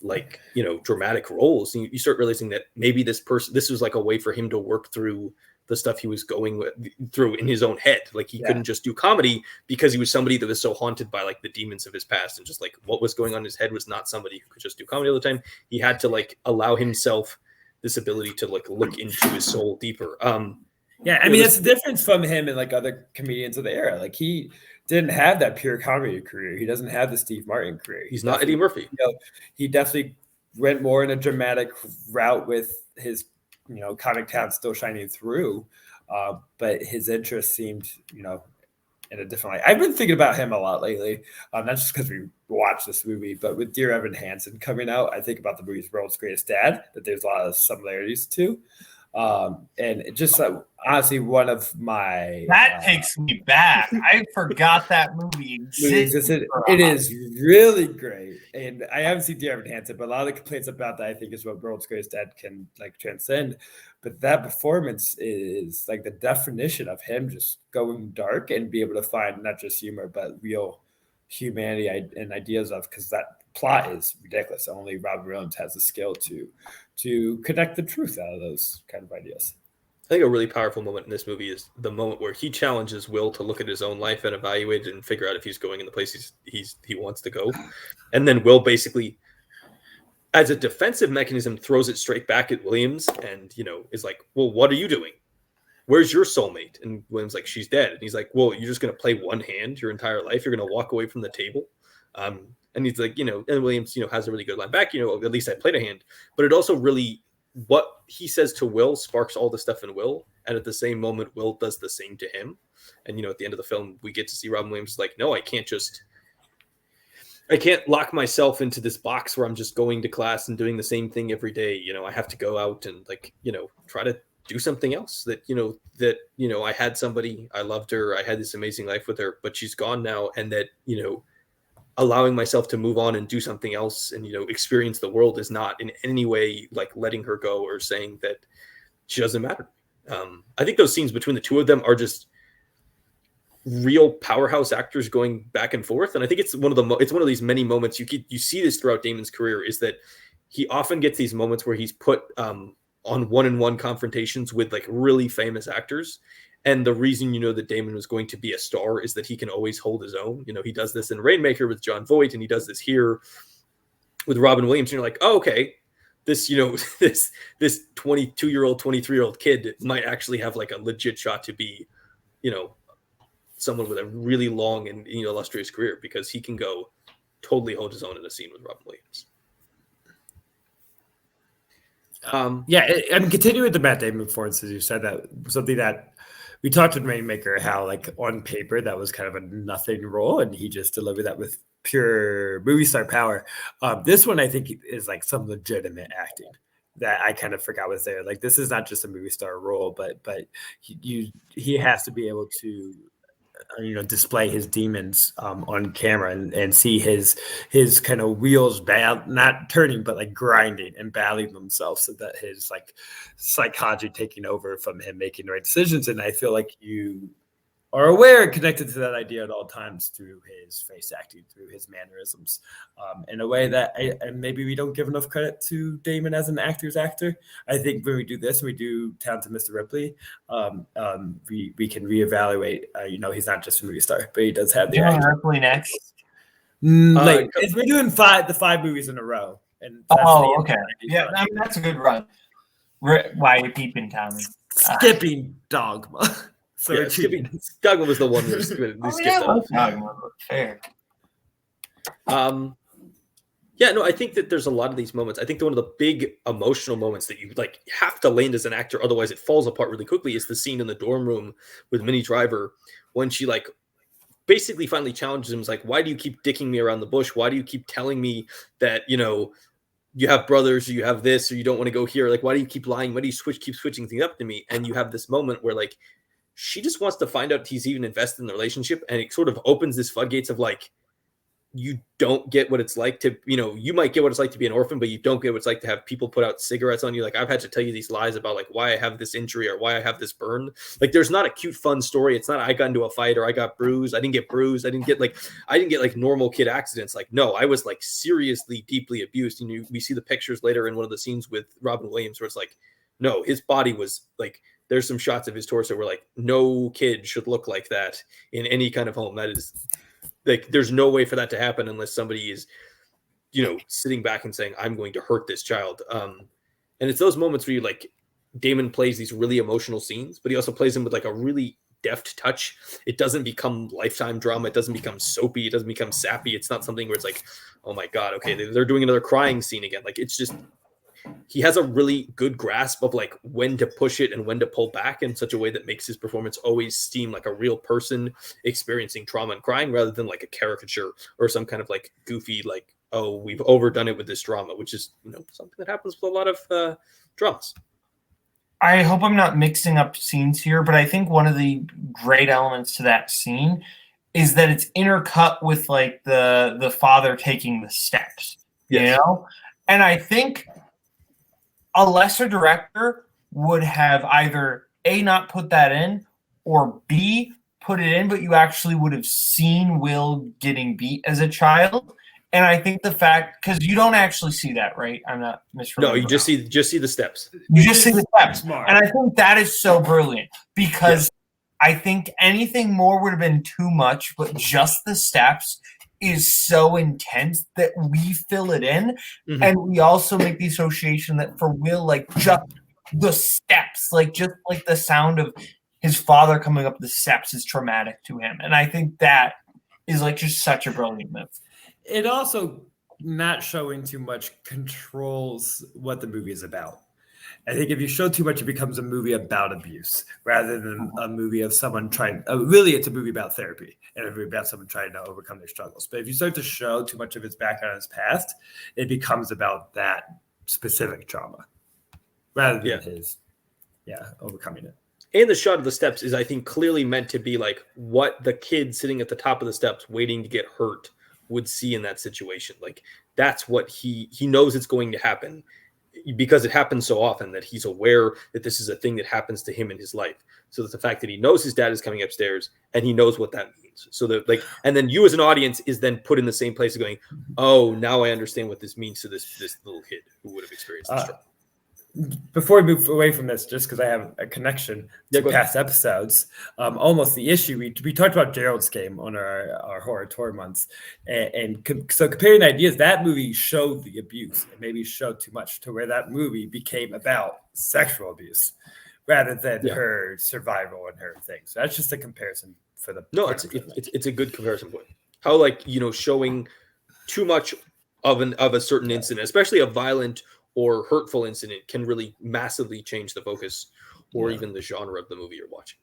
like, dramatic roles. And you start realizing that maybe this was like a way for him to work through the stuff he was going through in his own head. Like he couldn't just do comedy because he was somebody that was so haunted by like the demons of his past, and just like what was going on in his head was not somebody who could just do comedy all the time. He had to like allow himself this ability to like look into his soul deeper. That's the difference from him and like other comedians of the era. Like he didn't have that pure comedy career. He doesn't have the Steve Martin career. He's not Eddie Murphy. He definitely went more in a dramatic route with his comic talent still shining through, but his interest seemed, in a different light. I've been thinking about him a lot lately, not just because we watched this movie, but with Dear Evan Hansen coming out, I think about the movie's World's Greatest Dad, that there's a lot of similarities to. And just honestly, one of my takes me back. I forgot that movie existed. It is really great, and I haven't seen Dear Evan Hansen, but a lot of the complaints about that I think is what World's Greatest Dad can like transcend. But that performance is like the definition of him just going dark and be able to find not just humor but real humanity and ideas of, because that plot is ridiculous. Only Robin Williams has the skill to connect the truth out of those kind of ideas. I think a really powerful moment in this movie is the moment where he challenges Will to look at his own life and evaluate it and figure out if he's going in the place he wants to go. And then Will basically, as a defensive mechanism, throws it straight back at Williams and, is like, well, what are you doing? Where's your soulmate? And Williams like, she's dead. And he's like, well, you're just going to play one hand your entire life. You're going to walk away from the table. And he's like, and Williams, has a really good line back, at least I played a hand. But it also really, what he says to Will sparks all the stuff in Will. And at the same moment, Will does the same to him. And, at the end of the film, we get to see Robin Williams like, no, I can't lock myself into this box where I'm just going to class and doing the same thing every day. I have to go out and like, try to do something else that I had somebody, I loved her. I had this amazing life with her, but she's gone now. And that, allowing myself to move on and do something else and, experience the world is not in any way like letting her go or saying that she doesn't matter. I think those scenes between the two of them are just real powerhouse actors going back and forth. And I think it's one of these many moments you see this throughout Damon's career, is that he often gets these moments where he's put on one-on-one confrontations with like really famous actors. And the reason that Damon was going to be a star is that he can always hold his own. He does this in Rainmaker with Jon Voight, and he does this here with Robin Williams. And you're like, oh, okay, this, this 22-year-old, 23-year-old kid might actually have like a legit shot to be, someone with a really long and illustrious career, because he can go totally hold his own in a scene with Robin Williams. Continuing with the Matt Damon performance, as you said, that something that we talked in Rainmaker, how like on paper that was kind of a nothing role, and he just delivered that with pure movie star power. This one I think is like some legitimate acting that I kind of forgot was there. Like this is not just a movie star role, but he has to be able to display his demons on camera and see his kind of wheels not turning but like grinding and battling themselves, so that his like psychology taking over from him making the right decisions. And I feel like you are aware and connected to that idea at all times through his face acting, through his mannerisms, in a way that and maybe we don't give enough credit to Damon as an actor's actor. I think when we do this, we do Talented Mr. Ripley, we can reevaluate. He's not just a movie star, but he does have the Ripley next. We're doing the 5 movies in a row. And okay. Yeah, I mean, that's a good run. Why are you peeping, Tommy? Skipping Dogma. So Dogma was the one we skipped. Fair. I think that there's a lot of these moments. I think one of the big emotional moments that you like have to land as an actor, otherwise it falls apart really quickly, is the scene in the dorm room with Minnie Driver when she like basically finally challenges him. Is like, why do you keep dicking me around the bush? Why do you keep telling me that you have brothers, or you have this, or you don't want to go here? Like, why do you keep lying? Why do you keep switching things up to me? And you have this moment where like she just wants to find out if he's even invested in the relationship, and it sort of opens this floodgates of like, you don't get what it's like to, you might get what it's like to be an orphan, but you don't get what it's like to have people put out cigarettes on you. Like, I've had to tell you these lies about like why I have this injury or why I have this burn. Like, there's not a cute, fun story. It's not I got into a fight or I got bruised. I didn't get bruised. I didn't get like normal kid accidents. Like, no, I was like seriously, deeply abused. And we see the pictures later in one of the scenes with Robin Williams where it's like, no, his body was like, there's some shots of his torso where like no kid should look like that in any kind of home. That is like, there's no way for that to happen unless somebody is, sitting back and saying, I'm going to hurt this child. And it's those moments where you like, Damon plays these really emotional scenes, but he also plays them with like a really deft touch. It doesn't become Lifetime drama. It doesn't become soapy. It doesn't become sappy. It's not something where it's like, oh my God, okay, they're doing another crying scene again. Like, it's just, he has a really good grasp of like when to push it and when to pull back in such a way that makes his performance always seem like a real person experiencing trauma and crying, rather than like a caricature or some kind of like goofy, like, oh, we've overdone it with this drama, which is, something that happens with a lot of dramas. I hope I'm not mixing up scenes here, but I think one of the great elements to that scene is that it's intercut with like the father taking the steps, yes. And I think a lesser director would have either A, not put that in, or B, put it in, but you actually would have seen Will getting beat as a child. And I think the fact, because you don't actually see that, right? I'm not misremembering. No, you just see the steps. You just see the steps. Smart. And I think that is so brilliant, because I think anything more would have been too much, but just the steps is so intense that we fill it in. Mm-hmm. And we also make the association that for Will, like just the steps, like just like the sound of his father coming up the steps is traumatic to him. And I think that is like just such a brilliant move. It also, not showing too much, controls what the movie is about. I think if you show too much, it becomes a movie about abuse rather than a movie of someone trying. Really, it's a movie about therapy and a movie about someone trying to overcome their struggles. But if you start to show too much of his background and his past, it becomes about that specific trauma rather than his, overcoming it. And the shot of the steps is, I think, clearly meant to be like what the kid sitting at the top of the steps waiting to get hurt would see in that situation. Like, that's what he knows it's going to happen, because it happens so often that he's aware that this is a thing that happens to him in his life. So that the fact that he knows his dad is coming upstairs and he knows what that means. So that like, and then you as an audience is then put in the same place of going, oh, now I understand what this means to this little kid who would have experienced this trauma. Before we move away from this, just because I have a connection to past episodes, almost the issue, we talked about Gerald's Game on our horror tour months. So comparing ideas, that movie showed the abuse and maybe showed too much to where that movie became about sexual abuse rather than her survival and her thing. So that's just a comparison for the. No, it's a good comparison point. How showing too much of a certain incident, especially a violent or hurtful incident, can really massively change the focus or even the genre of the movie you're watching.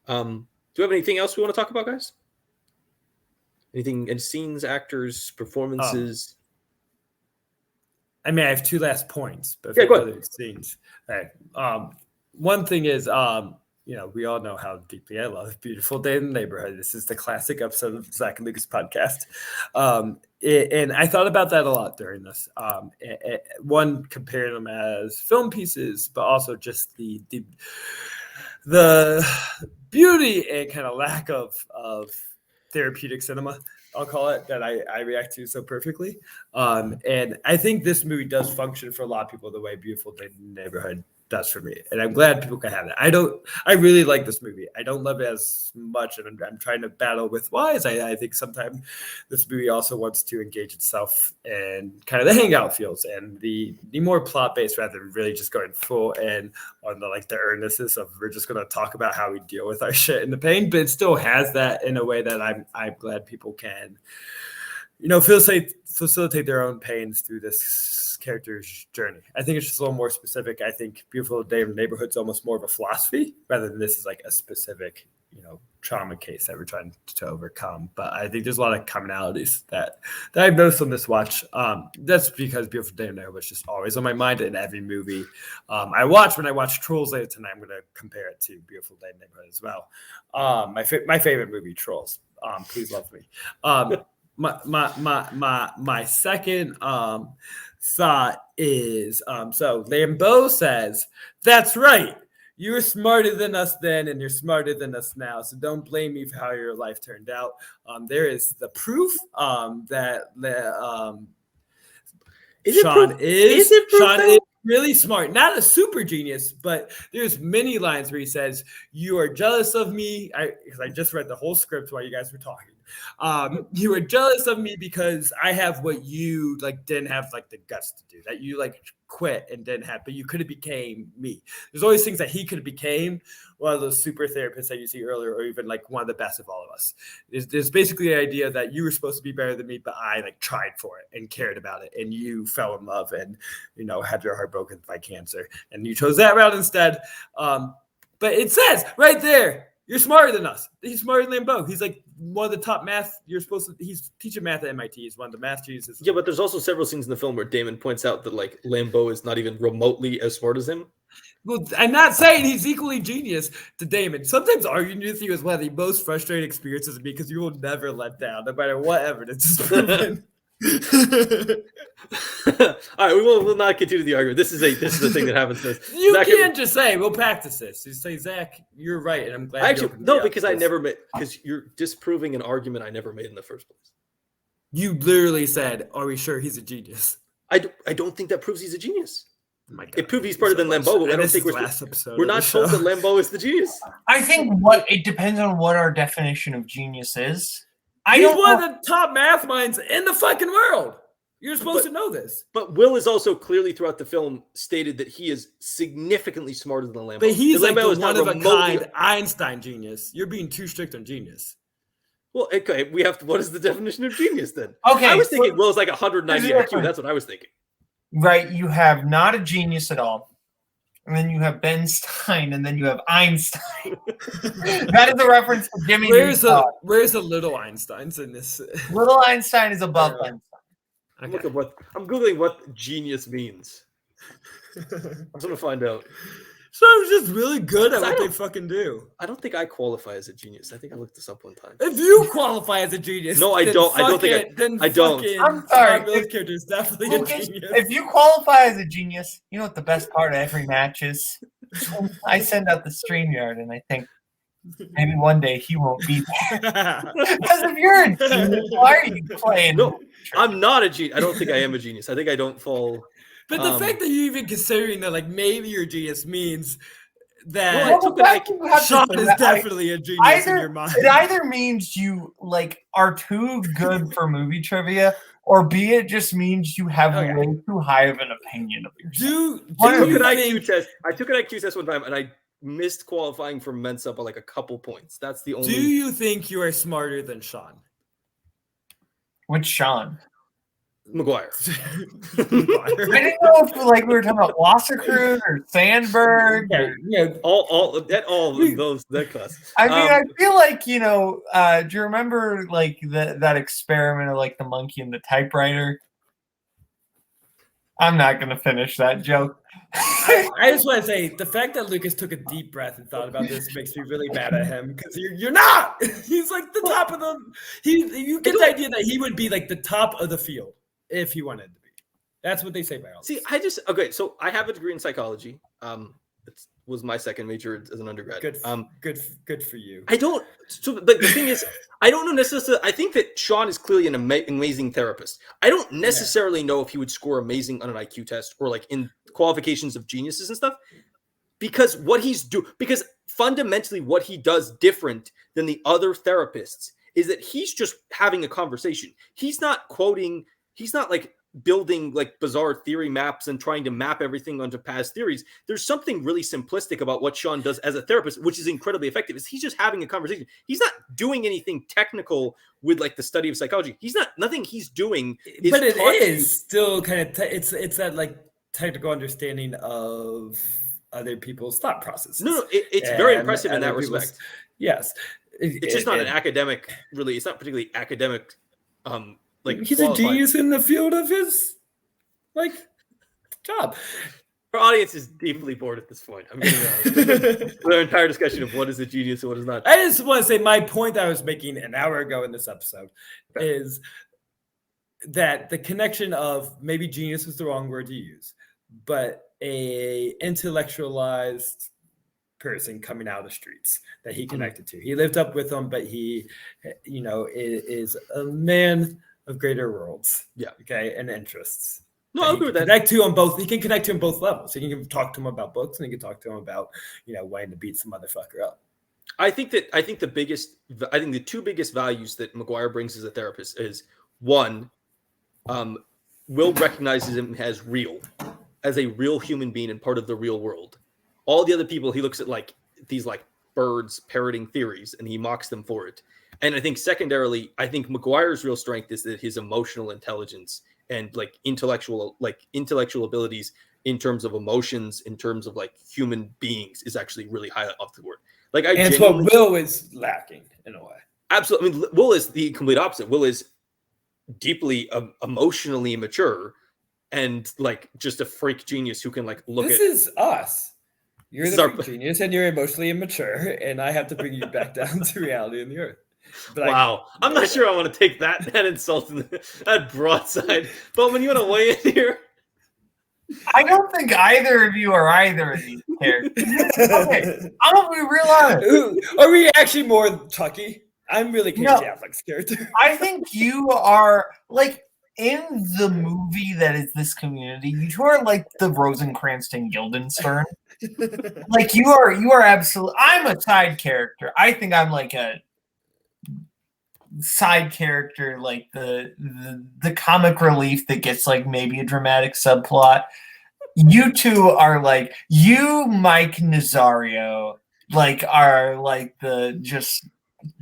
Do you have anything else we want to talk about, guys? Anything in scenes, actors, performances? I mean, I have two last points, but go ahead. Scenes. All right. One thing is, we all know how deeply I love Beautiful Day in the Neighborhood. This is the classic episode of the Zack and Lucas podcast. And I thought about that a lot during this. One, comparing them as film pieces, but also just the beauty and kind of lack of therapeutic cinema, I'll call it, that I react to so perfectly. And I think this movie does function for a lot of people the way Beautiful Day in the Neighborhood does for me. And I'm glad people can have it. I really like this movie. I don't love it as much, and I'm trying to battle with why. I think sometimes this movie also wants to engage itself in kind of the hangout feels and the more plot-based rather than really just going full and on the earnestness of we're just going to talk about how we deal with our shit and the pain, but it still has that in a way that I'm glad people can, facilitate their own pains through this character's journey. I think it's just a little more specific. I think Beautiful Day in the Neighborhood is almost more of a philosophy rather than this is like a specific, trauma case that we're trying to overcome. But I think there's a lot of commonalities that I've noticed on this watch. That's because Beautiful Day in the Neighborhood was just always on my mind in every movie I watch. When I watch Trolls later tonight, I'm going to compare it to Beautiful Day in the Neighborhood as well. My favorite movie, Trolls. Please love me. My second thought is so Lambeau says, "That's right. You were smarter than us then, and you're smarter than us now. So don't blame me for how your life turned out." There is the proof that Sean is really smart. Not a super genius, but there's many lines where he says, "You are jealous of me." Because I just read the whole script while you guys were talking. You are jealous of me because I have what you didn't have the guts to do, that you quit and didn't have, but you could have became me. There's always things that he could have became one of those super therapists that you see earlier, or even one of the best of all of us. There's basically the idea that you were supposed to be better than me, but I tried for it and cared about it, and you fell in love and had your heart broken by cancer, and you chose that route instead. But it says right there, you're smarter than us. He's smarter than Lambeau. He's one of the top math. He's teaching math at MIT. He's one of the math geniuses. Yeah, but there's also several scenes in the film where Damon points out that Lambeau is not even remotely as smart as him. Well, I'm not saying he's equally genius to Damon. Sometimes arguing with you is one of the most frustrating experiences of me because you will never let down, no matter what evidence is proven. All right, we'll not continue the argument. This is a thing that happens to us. You Zach, can't just say we'll practice this. You say, Zach, you're right, and I'm glad. Because you're disproving an argument I never made in the first place. You literally said, "Are we sure he's a genius?" I don't think that proves he's a genius. Oh my God, it proves he's smarter than Lambeau, but I don't think we're not told that Lambeau is the genius. I think it depends on what our definition of genius is. He's one of the top math minds in the fucking world. You're supposed to know this. But Will is also clearly throughout the film stated that he is significantly smarter than Lambeau. But he's the one of a kind Einstein genius. You're being too strict on genius. Well, okay, what is the definition of genius then? Okay. I was thinking Will is 190 IQ. That's what I was thinking. Right. You have not a genius at all. And then you have Ben Stein, and then you have Einstein. That is a reference to Jimmy. Where's the little Einsteins in this? Little Einstein is above Einstein. Okay. I'm Googling what genius means. I'm going to find out. So I'm just really good at what they fucking do. I don't think I qualify as a genius. I think I looked this up one time. If you qualify as a genius, no, I don't. I don't. I'm sorry. This character is definitely a genius. If you qualify as a genius, you know what the best part of every match is? I send out the StreamYard, and I think maybe one day he won't be there. Because if you're a genius, why are you playing? No, I'm not a genius. I don't think I am a genius. I think I don't fall. But the fact that you're even considering that, maybe you're a genius means that Sean is definitely a genius in your mind. It either means you are too good for movie trivia, or B, it just means you have way too high of an opinion of yourself. I took an IQ test one time, and I missed qualifying for Mensa by a couple points. That's the only. Do you think you are smarter than Sean? Which Sean? Mcguire. I didn't know if we were talking about Wasserkrug or Sandberg. All those that class. I mean, I feel do you remember that experiment of the monkey and the typewriter? I'm not gonna finish that joke. I just want to say the fact that Lucas took a deep breath and thought about this makes me really mad at him because you're not. He's like the top of the. You get the idea that he would be like the top of the field if he wanted to be. That's what they say by all. See, so I have a degree in psychology. It was my second major as an undergrad. Good for you. I don't. So the thing is, I don't know necessarily. I think that Sean is clearly an amazing therapist. I don't necessarily know if he would score amazing on an IQ test or like in qualifications of geniuses and stuff, because because fundamentally what he does different than the other therapists is that he's just having a conversation. He's not quoting. He's not like building like bizarre theory maps and trying to map everything onto past theories. There's something really simplistic about what Sean does as a therapist, which is incredibly effective. Is he's just having a conversation. He's not doing anything technical with like the study of psychology. Nothing he's doing. But it is still kind of it's that like technical understanding of other people's thought processes. No, it's very impressive in that respect. Yes, it's just not an academic. Really, it's not particularly academic. Like he's a genius in the field of his job. Our audience is deeply bored at this point. I'm getting honest. Their entire discussion of what is a genius and what is not. I just want to say my point that I was making an hour ago in this episode is that the connection of maybe genius is the wrong word to use, but a intellectualized person coming out of the streets that he connected to. He lived up with them, but he, is a man of greater worlds, and interests. No, I agree with that. Connect to him both. He can connect to him both levels. He can talk to him about books, and he can talk to him about wanting to beat some motherfucker up. I think the two biggest values that Mcguire brings as a therapist is one, Will recognizes him as a real human being and part of the real world. All the other people he looks at like these like birds parroting theories, and he mocks them for it. And I think secondarily, Mcguire's real strength is that his emotional intelligence and like intellectual abilities in terms of emotions, in terms of like human beings, is actually really high off the board. Like and it's what Will is lacking in a way. Absolutely. I mean, Will is the complete opposite. Will is deeply emotionally immature and like just a freak genius who can like look This is us. You're the freak genius and you're emotionally immature, and I have to bring you back down to reality in the earth. But wow. I'm not sure I want to take that insult and that broadside. Boatman, you want to weigh in here? I don't think either of you are either of these characters. Okay, I'm gonna be real honest. Are we actually more Chucky? I'm really Casey Affleck's character. I think you are like in the movie that is this community. You are like the Rosencrantz and Guildenstern. Like you are absolutely. I'm a side character. I think I'm like a side character, like the comic relief that gets like maybe a dramatic subplot. You two are like Mike Nazario, like are like the just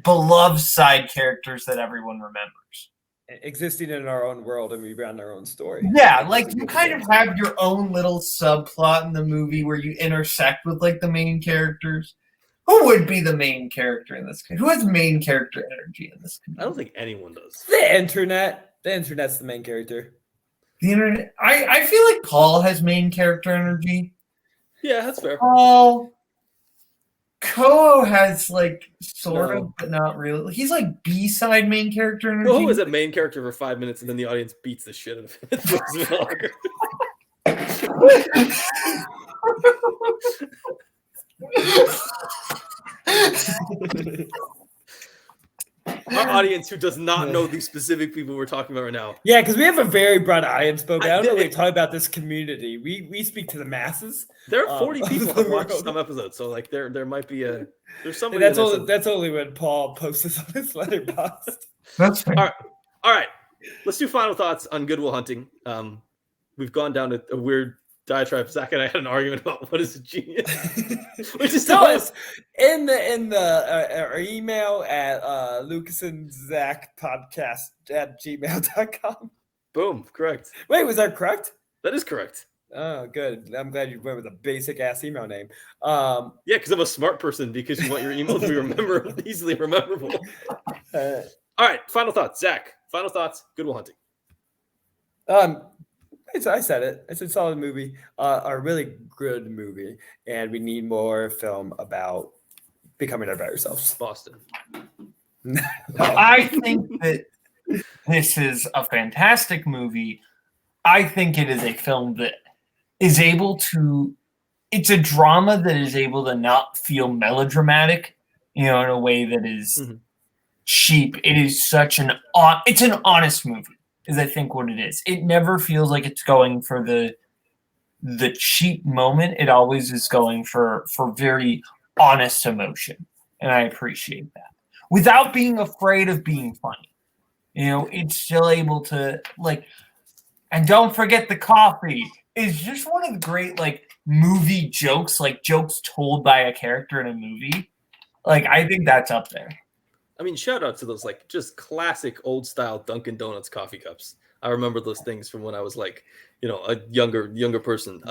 beloved side characters that everyone remembers. Existing in our own world, and we run our own story. Yeah, like you kind of have your own little subplot in the movie where you intersect with like the main characters. Who would be the main character in this case? Who has main character energy in this case? I don't think anyone does. The internet. The internet's the main character. The internet. I feel like Paul has main character energy. Yeah, that's fair. Paul. Koho has like sort of, but not really. He's like B-side main character energy. Koho is a main character for 5 minutes, and then the audience beats the shit out of him. Our audience who does not know these specific people we're talking about right now. Yeah, because we have a very broad audience, but I don't know what we talk about this community. We speak to the masses. There are 40 people who watch some episodes, so like there might be there's somebody. That's only when Paul posts this on his letterboxd. That's fair. All right. Let's do final thoughts on Goodwill Hunting. We've gone down a weird diatribe. Zach and I had an argument about what is a genius. Which is tell us in our email at Lucas and Zack podcast at gmail.com. Boom, correct. Wait, was that correct? That is correct. Oh, good. I'm glad you went with a basic ass email name. Yeah, because I'm a smart person, because you want your email to be easily rememberable. All right, final thoughts. Zach, final thoughts, Goodwill Hunting. I said it. It's a solid movie, a really good movie, and we need more film about becoming our better selves. Boston. I think that this is a fantastic movie. I think it is a film that is able to. It's a drama that is able to not feel melodramatic, in a way that is cheap. It is such it's an honest movie, is I think what it is. It never feels like it's going for the cheap moment. It always is going for very honest emotion, and I appreciate that. Without being afraid of being funny. It's still able to and don't forget the coffee is just one of the great movie jokes, jokes told by a character in a movie. I think that's up there. I mean, shout out to those just classic old style Dunkin' Donuts coffee cups. I remember those things from when I was a younger person.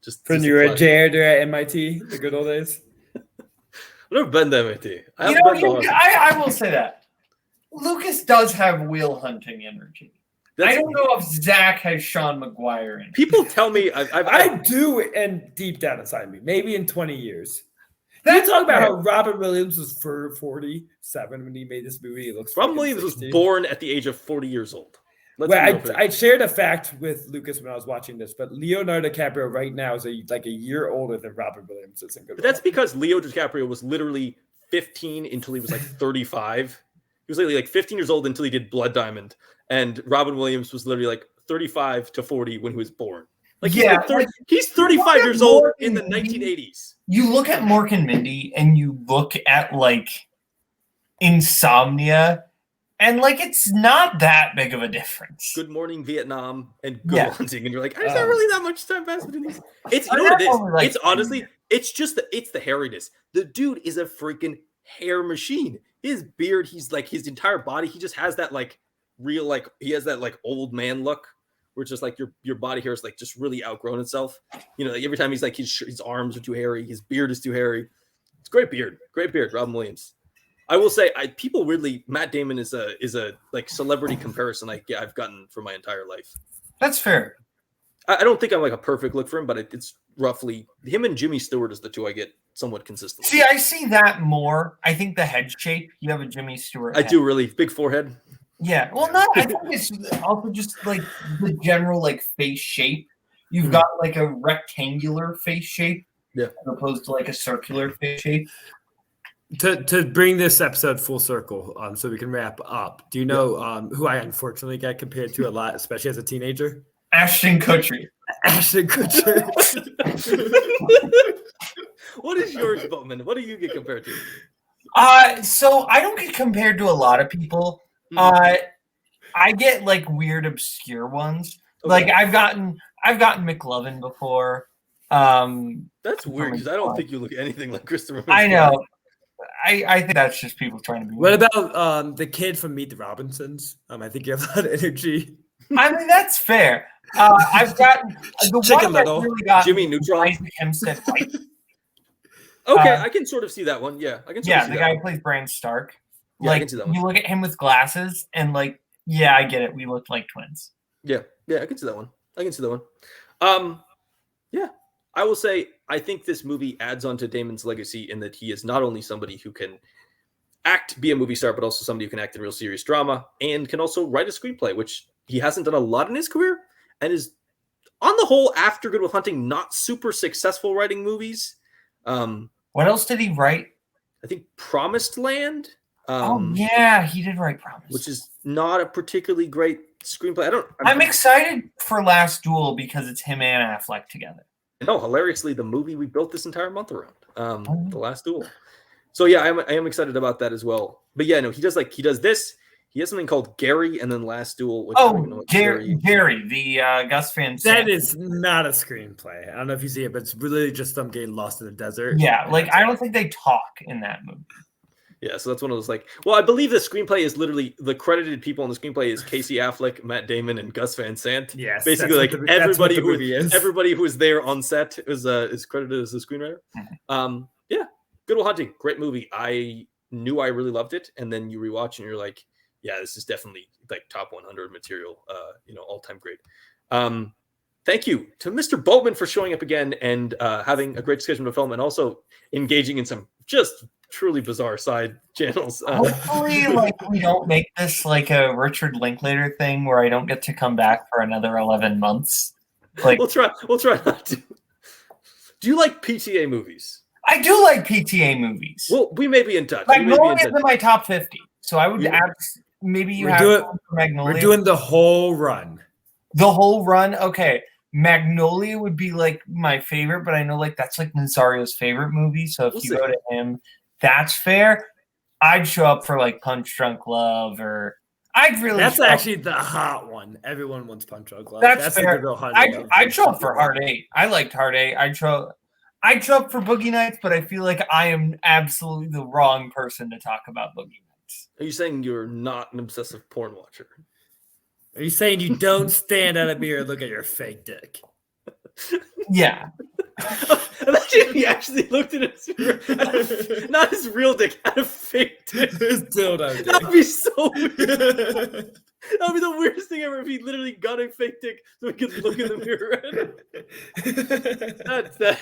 Just when you were a janitor at MIT, the good old days. I've never been to MIT. I will say that Lucas does have Will Hunting energy. I don't know if Zack has Sean Mcguire in it. People tell me I do, and deep down inside me, maybe in 20 years. You talk about how Robert Williams was 47 when he made this movie. It looks. Robert Williams was born at the age of 40 years old. I shared a fact with Lucas when I was watching this, but Leonardo DiCaprio right now is a year older than Robert Williams is in Goodwill. But that's because Leo DiCaprio was literally 15 until he was 35. He was literally 15 years old until he did Blood Diamond, and Robin Williams was literally 35 to 40 when he was born. He's 35 years old in the 1980s. You look at Mork and Mindy, and you look at Insomnia. And it's not that big of a difference. Good Morning Vietnam and Goodwill Hunting, and you're is there really that much time passed between these? It's what it is. It's honestly, it's the hairiness. The dude is a freaking hair machine. His beard, he's his entire body. He just has that real he has that old man look, where it's just your body hair is just really outgrown itself. Every time he's his arms are too hairy, his beard is too hairy. It's great beard, Robin Williams. I will say, people weirdly, Matt Damon is a celebrity comparison I've gotten for my entire life. That's fair. I don't think I'm a perfect look for him, but it's roughly him and Jimmy Stewart is the two I get somewhat consistent. See, I see that more. I think the head shape, you have a Jimmy Stewart head. I do, really big forehead. Yeah, well, no, I think it's also just the general face shape. You've got a rectangular face shape, as opposed to a circular face shape. To bring this episode full circle, so we can wrap up. Do you know who I unfortunately got compared to a lot, especially as a teenager? Ashton Kutcher. Ashton Kutcher. What is yours, Boatman? What do you get compared to? So I don't get compared to a lot of people. I get weird, obscure ones. Okay. I've gotten McLovin before. That's weird because I don't think you look anything like Christopher. I know. I think that's just people trying to be. What about the kid from Meet the Robinsons? I think you have a lot of energy. I mean, that's fair. I've gotten the Chicken one Little. That really got Jimmy Neutron. Hempstead White. Okay, I can sort of see that one. Yeah, I can. The guy who plays Bran Stark. Yeah, I can see that one. You look at him with glasses, and I get it. We looked like twins. Yeah, I can see that one. Yeah, I will say I think this movie adds on to Damon's legacy in that he is not only somebody who can be a movie star, but also somebody who can act in real serious drama and can also write a screenplay, which he hasn't done a lot in his career, and is on the whole, after Goodwill Hunting, not super successful writing movies. What else did he write? I think Promised Land. He did write Promised, which is not a particularly great screenplay. I'm excited for Last Duel because it's him and Affleck together. No, hilariously, the movie we built this entire month around, The Last Duel. So yeah, I am excited about that as well. But yeah, no, he does this. He has something called Gary, and then Last Duel. Which Gary, the Gus Van Sant. That is not a screenplay. I don't know if you see it, but it's really just them getting lost in the desert. Yeah, I don't think they talk in that movie. Yeah, so that's one of those well, I believe the screenplay is literally the credited people in the screenplay is Casey Affleck, Matt Damon, and Gus Van Sant. Yes, basically everybody who is there on set is credited as the screenwriter. Mm-hmm. Yeah, Goodwill Hunting, great movie. I knew I really loved it, and then you rewatch and you're yeah, this is definitely top 100 material. All time great. thank you to Mr. Boatman for showing up again and having a great discussion of film and also engaging in some just truly bizarre side channels. Hopefully, we don't make this like a Richard Linklater thing where I don't get to come back for another 11 months. We'll try not to. Do you like PTA movies? I do like PTA movies. Well, we may be in touch. Magnolia is in my top 50, so I would maybe you have Magnolia. We're doing the whole run. The whole run, okay. Magnolia would be like my favorite, but I know that's like Nazario's favorite movie. So if you go to him, that's fair. I'd show up for like Punch Drunk Love, or That's actually the hot one. Everyone wants Punch Drunk Love. That's fair. The real hot I'd show up for Hard 8. I liked Hard 8. I'd show up for Boogie Nights, but I feel like I am absolutely the wrong person to talk about Boogie Nights. Are you saying you're not an obsessive porn watcher? Are you saying you don't stand at a mirror and look at your fake dick? Yeah. Imagine if he actually looked at his mirror, not his real dick, at a fake dick. His dildo dick. That would be so weird. That would be the weirdest thing ever if he literally got a fake dick so he could look in the mirror. That's that.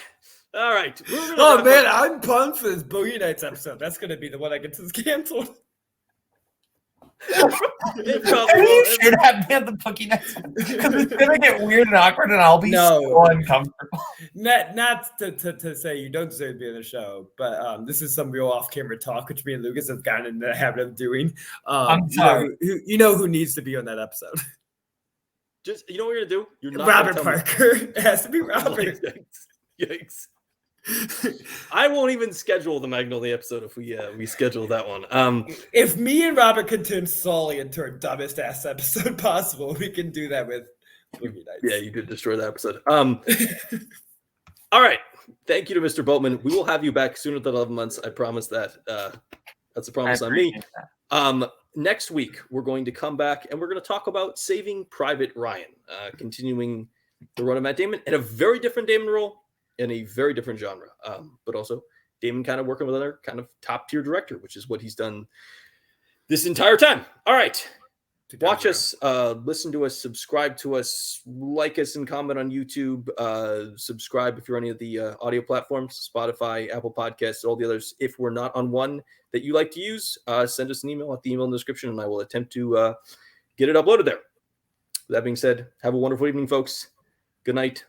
All right. Oh, man, I'm pumped for this Boogie Nights episode. That's going to be the one I get to cancel. Are you sure to have the Boogie Nights? Because it's going to get weird and awkward, and I'll be so uncomfortable. Not to say you don't deserve to be on the show, but this is some real off-camera talk, which me and Lucas have gotten in the habit of doing. I'm sorry. You know who needs to be on that episode. Just, you know what you're going to do? You're not Robert Parker. It has to be Robert. Yikes. I won't even schedule the Magnolia episode if we schedule that one. If me and Robert can turn Sully into our dumbest ass episode possible, we can do that with Boogie Nights. Yeah, you did destroy that episode. All right. Thank you to Mr. Boatman. We will have you back sooner than 11 months. I promise that. That's a promise on me. Next week, we're going to come back and we're going to talk about Saving Private Ryan, continuing the run of Matt Damon in a very different Damon role. In a very different genre, but also Damon kind of working with another kind of top tier director, which is what he's done this entire time. All right. Watch us, listen to us, subscribe to us, like us and comment on YouTube, subscribe if you're on any of the audio platforms, Spotify, Apple Podcasts, all the others. If we're not on one that you like to use, send us an email at the email in the description and I will attempt to get it uploaded there. With that being said, have a wonderful evening, folks. Good night.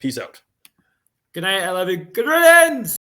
Peace out. Good night. I love you. Good riddance.